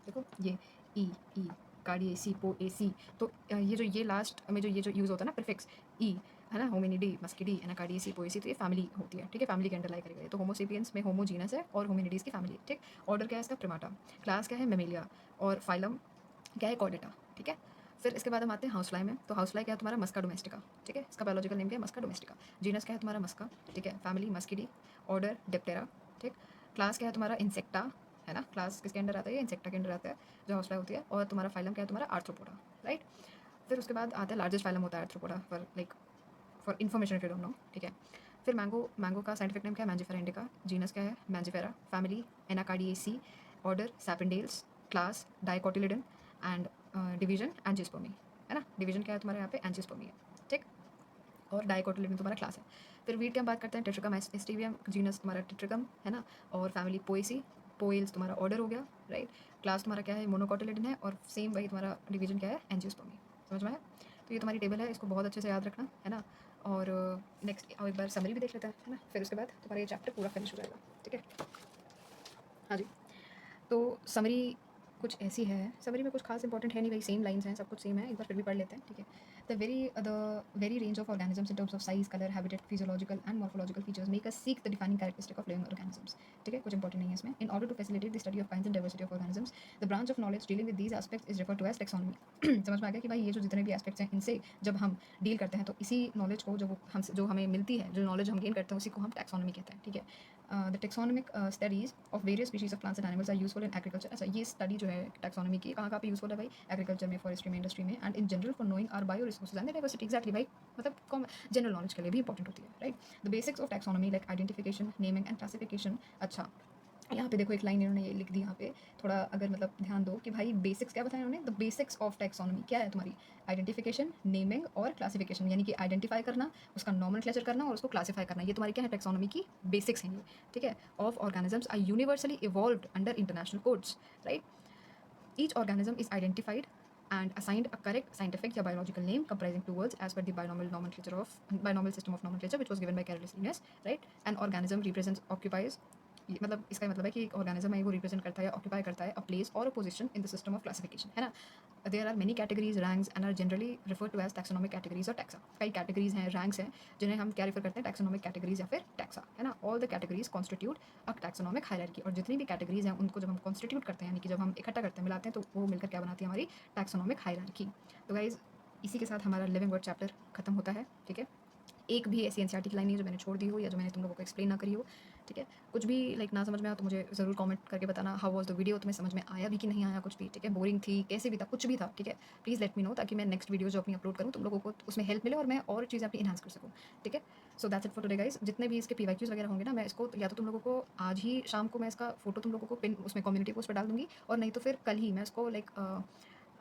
S1: देखो ये ई ई कार्डिएसी पोएसी। तो ये लास्ट में जो यूज़ होता है ना प्रीफिक्स ई, है ना, होमिनिडी मस्किडी एनाकार्डियसी पोएसी, तो ये फैमिली होती है। ठीक है, फैमिली के अंडर लाई करेगा ये। तो होमोसेपियंस में होमो जीनस है और होमिनिडीज़ की फैमिली। ठीक, ऑर्डर क्या है इसका, प्रिमाटा। क्लास क्या है, मेमेलिया। और फाइलम क्या है, कॉर्डेटा। ठीक है, फिर इसके बाद हम आते हैं हाउसफ्लाई में। तो हाउसफ्लाई क्या है तुम्हारा, मस्का डोमेस्टिका। ठीक है, इसका बायोलॉजिकल नेम क्या है, मस्का डोमेस्टिका। जीनस क्या है तुम्हारा, मस्का। ठीक है, फैमिली मस्किडी, ऑर्डर डिप्टेरा। ठीक, क्लास क्या है तुम्हारा, इंसेक्टा, है ना, क्लास किसके अंडर आता है, इंसेक्टा के अंडर आता है जो हाउसफ्लाई होती है। और तुम्हारा फाइलम क्या है तुम्हारा, आर्थ्रोपोडा, राइट। फिर उसके बाद आता है लार्जेस्ट फाइलम होता है arthropoda, for information if you don't know. ठीक है, फिर मैंगो का साइंटिफिक नेम क्या है, मैंजिफेरा इंडिका। जीनस क्या है, मैंजिफेरा। फैमिली एनाकार्डिएसी। ऑर्डर सैपिडेल्स। Class dicotyledon. एंड डिवीजन एंजियोस्पर्मी, है ना। डिवीजन क्या है तुम्हारे यहाँ पे, एंजियोस्पर्मी है। ठीक, और डाइकोटिलिडन तुम्हारा क्लास है। फिर वीट की हम बात करते हैं, टेट्रिकम एस्टिवियम, जीनस तुम्हारा टेट्रिकम, है ना। और फैमिली पोएसी, पोएल्स तुम्हारा ऑर्डर हो गया, राइट। क्लास तुम्हारा क्या है, मोनोकोटिलिडन है। और सेम वही तुम्हारा डिवीजन क्या है, एंजियोस्पर्मी। समझ में आया। तो ये तुम्हारी टेबल है, इसको बहुत अच्छे से याद रखना, है ना। और नेक्स्ट एक बार समरी भी देख लेते हैं, है ना। फिर उसके बाद तुम्हारा ये चैप्टर पूरा फिनिश हो जाएगा। ठीक है, हाँ जी। तो समरी कुछ ऐसी है, समरी में कुछ खास इंपॉर्टेंट है नहीं भाई, सेम लाइंस हैं, सब कुछ सेम है, एक बार फिर भी पढ़ लेते हैं। ठीक है, the very range of organisms in terms of size, colour, habitat, physiological and morphological features make us seek the defining characteristic of living organisms. ठीक है, कुछ इंपॉर्टेंट नहीं है इसमें। In order to facilitate the study of kinds and diversity of organisms, the branch of knowledge dealing with these aspects is refer to as taxonomy. समझ में आ गया कि भाई ये जो जितने भी एस्पेक्ट्स हैं इनसे जब हम डील करते हैं तो इसी नॉलेज को जो हमें मिलती है, जो नॉलेज हम गेन करते हैं उसी को हम टैक्सोनॉमी कहते हैं। ठीक है, the taxonomic studies of various species of plants and animals are useful in agriculture. अच्छा, ये स्टडी जो है टैक्सोनॉमी की कहाँ पे यूजफुल है भाई, एग्रीकल्चर में, फॉरेस्ट्री में, इंडस्ट्री में, and in general for knowing our bio resources and diversity. Exactly भाई, मतलब जनरल नॉलेज के लिए भी इंपॉर्टेंट होती है, right. The basics of taxonomy like identification, naming and classification. अच्छा, यहाँ पे देखो एक लाइन इन्होंने ये लिख दी, यहाँ पे थोड़ा अगर मतलब ध्यान दो कि भाई बेसिक्स क्या बताया उन्होंने, द बेसिक्स ऑफ टैक्सोनॉमी क्या है तुम्हारी, आइडेंटिफिकेशन, नेमिंग और क्लासिफिकेशन, यानी कि आइडेंटिफाई करना, उसका नॉमेनक्लेचर करना और उसको क्लासीफाई करना, ये तुम्हारी क्या है टैक्सोनॉमी की बेसिक्स हैं ये। ठीक है, of organisms are universally evolved under international codes, right. Each organism is identified and assigned a correct scientific या biological name comprising two words as per the binomial system of nomenclature which was given by Carolus Linnaeus, right? An organism represents occupies, मतलब इसका मतलब है कि एक organism है वो represent करता है या ऑक्यूपाई करता है अ प्लेस और a position in the system of classification, है ना। There are many categories, ranks and are generally refer to as taxonomic categories और टैक्सा। कई कैटेगरीज हैं, रैंक्स हैं, जिन्हें हम क्या रिफर करते हैं, टैक्सोनॉमिक कैटेगरीज या फिर टैक्सा, है ना। All the categories constitute a taxonomic hierarchy. और जितनी भी कैटेगरीज हैं उनको जब हम कॉन्स्टिट्यूट करते हैं, यानी कि जब हम इकट्ठा करते हैं, मिलाते हैं, तो वो मिलकर क्या बनाती है, हमारी टैक्सोनॉमिक हायरार्की। तो गाइज इसी के साथ हमारा लिविंग वर्ड चैप्टर खत्म होता है। ठीक है, एक भी ऐसी एनसीईआरटी की लाइन नहीं जो मैंने छोड़ दी हो या जो मैंने तुम लोगों को एक्सप्लेन ना करी हो। ठीक है, कुछ भी लाइक ना समझ में आया तो मुझे ज़रूर कमेंट करके बताना, हाउ वाज द वीडियो, तुम्हें समझ में आया भी कि नहीं आया कुछ भी। ठीक है, बोरिंग थी, कैसे भी था, कुछ भी था, ठीक है, प्लीज़ लेट मी नो, ताकि मैं नेक्स्ट वीडियो जो अपनी अपलोड करूँ तुम लोगों को उसमें हेल्प मिले और मैं और चीज़ें अपनी इन्हांस कर सकूँ। ठीक है, so that's it for today guys. जितने भी इसके पीवाईक्यूज वगैरह होंगे ना, मैं इसको या तो तुम लोगों को आज ही शाम को मैं इसका फोटो तुम लोगों को पिन उसमें कम्युनिटी पोस्ट पर डाल दूँगी, और नहीं तो फिर कल ही मैं इसको लाइक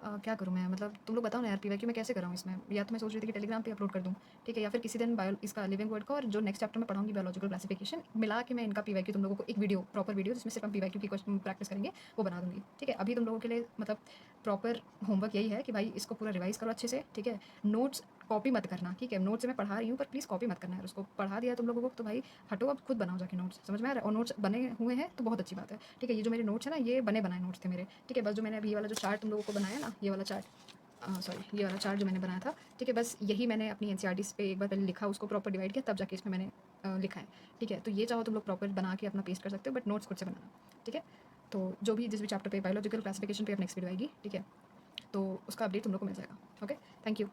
S1: क्या करूँ मैं, मतलब तुम लोग बताओ ना यार, पीवाईक्यू मैं कैसे कराऊँ इसमें, या तो मैं सोच रही थी कि टेलीग्राम पे अपलोड कर दूँ। ठीक है, या फिर किसी दिन बायो इसका लिविंग वर्ड का और जो नेक्स्ट चैप्टर में पढ़ाऊंगी बायोलॉजिकल क्लासिफिकेशन मिला के मैं इनका पीवाईक्यू तुम लोगों को एक वीडियो, प्रॉपर वीडियो जिसमें सिर्फ हम पीवाईक्यू की क्वेश्चन प्रैक्टिस करेंगे, वो बना दूंगी। ठीक है, अभी तुम लोगों के लिए मतलब प्रॉपर होमवर्क यही है कि भाई इसको पूरा रिवाइज करो अच्छे से। ठीक है, नोट्स कॉपी मत करना। ठीक है, नोट्स से मैं पढ़ा रही हूँ पर प्लीज़ कॉपी मत करना है, उसको पढ़ा दिया तुम लोगों को तो भाई हटो, अब खुद बनाओ जाके नोट्स, समझ में आ रहा है। और नोट्स बने हुए हैं तो बहुत अच्छी बात है। ठीक है, ये जो मेरे नोट्स है ना, ये बने बनाए नोट्स थे मेरे। ठीक है, बस जो मैंने अभी ये वाला जो चार्ट तुम लोगों को बनाया ना, ये वाला चार्ट सॉरी ये वाला चार्ट जो मैंने बनाया था, ठीक है, बस यही मैंने अपनी एनसीईआरटीज़ पे एक बार पहले लिखा, उसको प्रॉपर डिवाइड किया, तब जाके इसमें मैंने लिखा है, ठीक है। तो ये चाहो तुम लोग प्रॉपर बना के अपना पेस्ट कर सकते हो, बट नोट्स खुद से बनाना, ठीक है। तो जो भी जिस भी चैप्टर पे बायोलॉजिकल क्लासिफिकेशन पे अब नेक्स्ट वीडियो आएगी, ठीक है, तो उसका अपडेट तुम लोग को मिल जाएगा। Okay, thank you.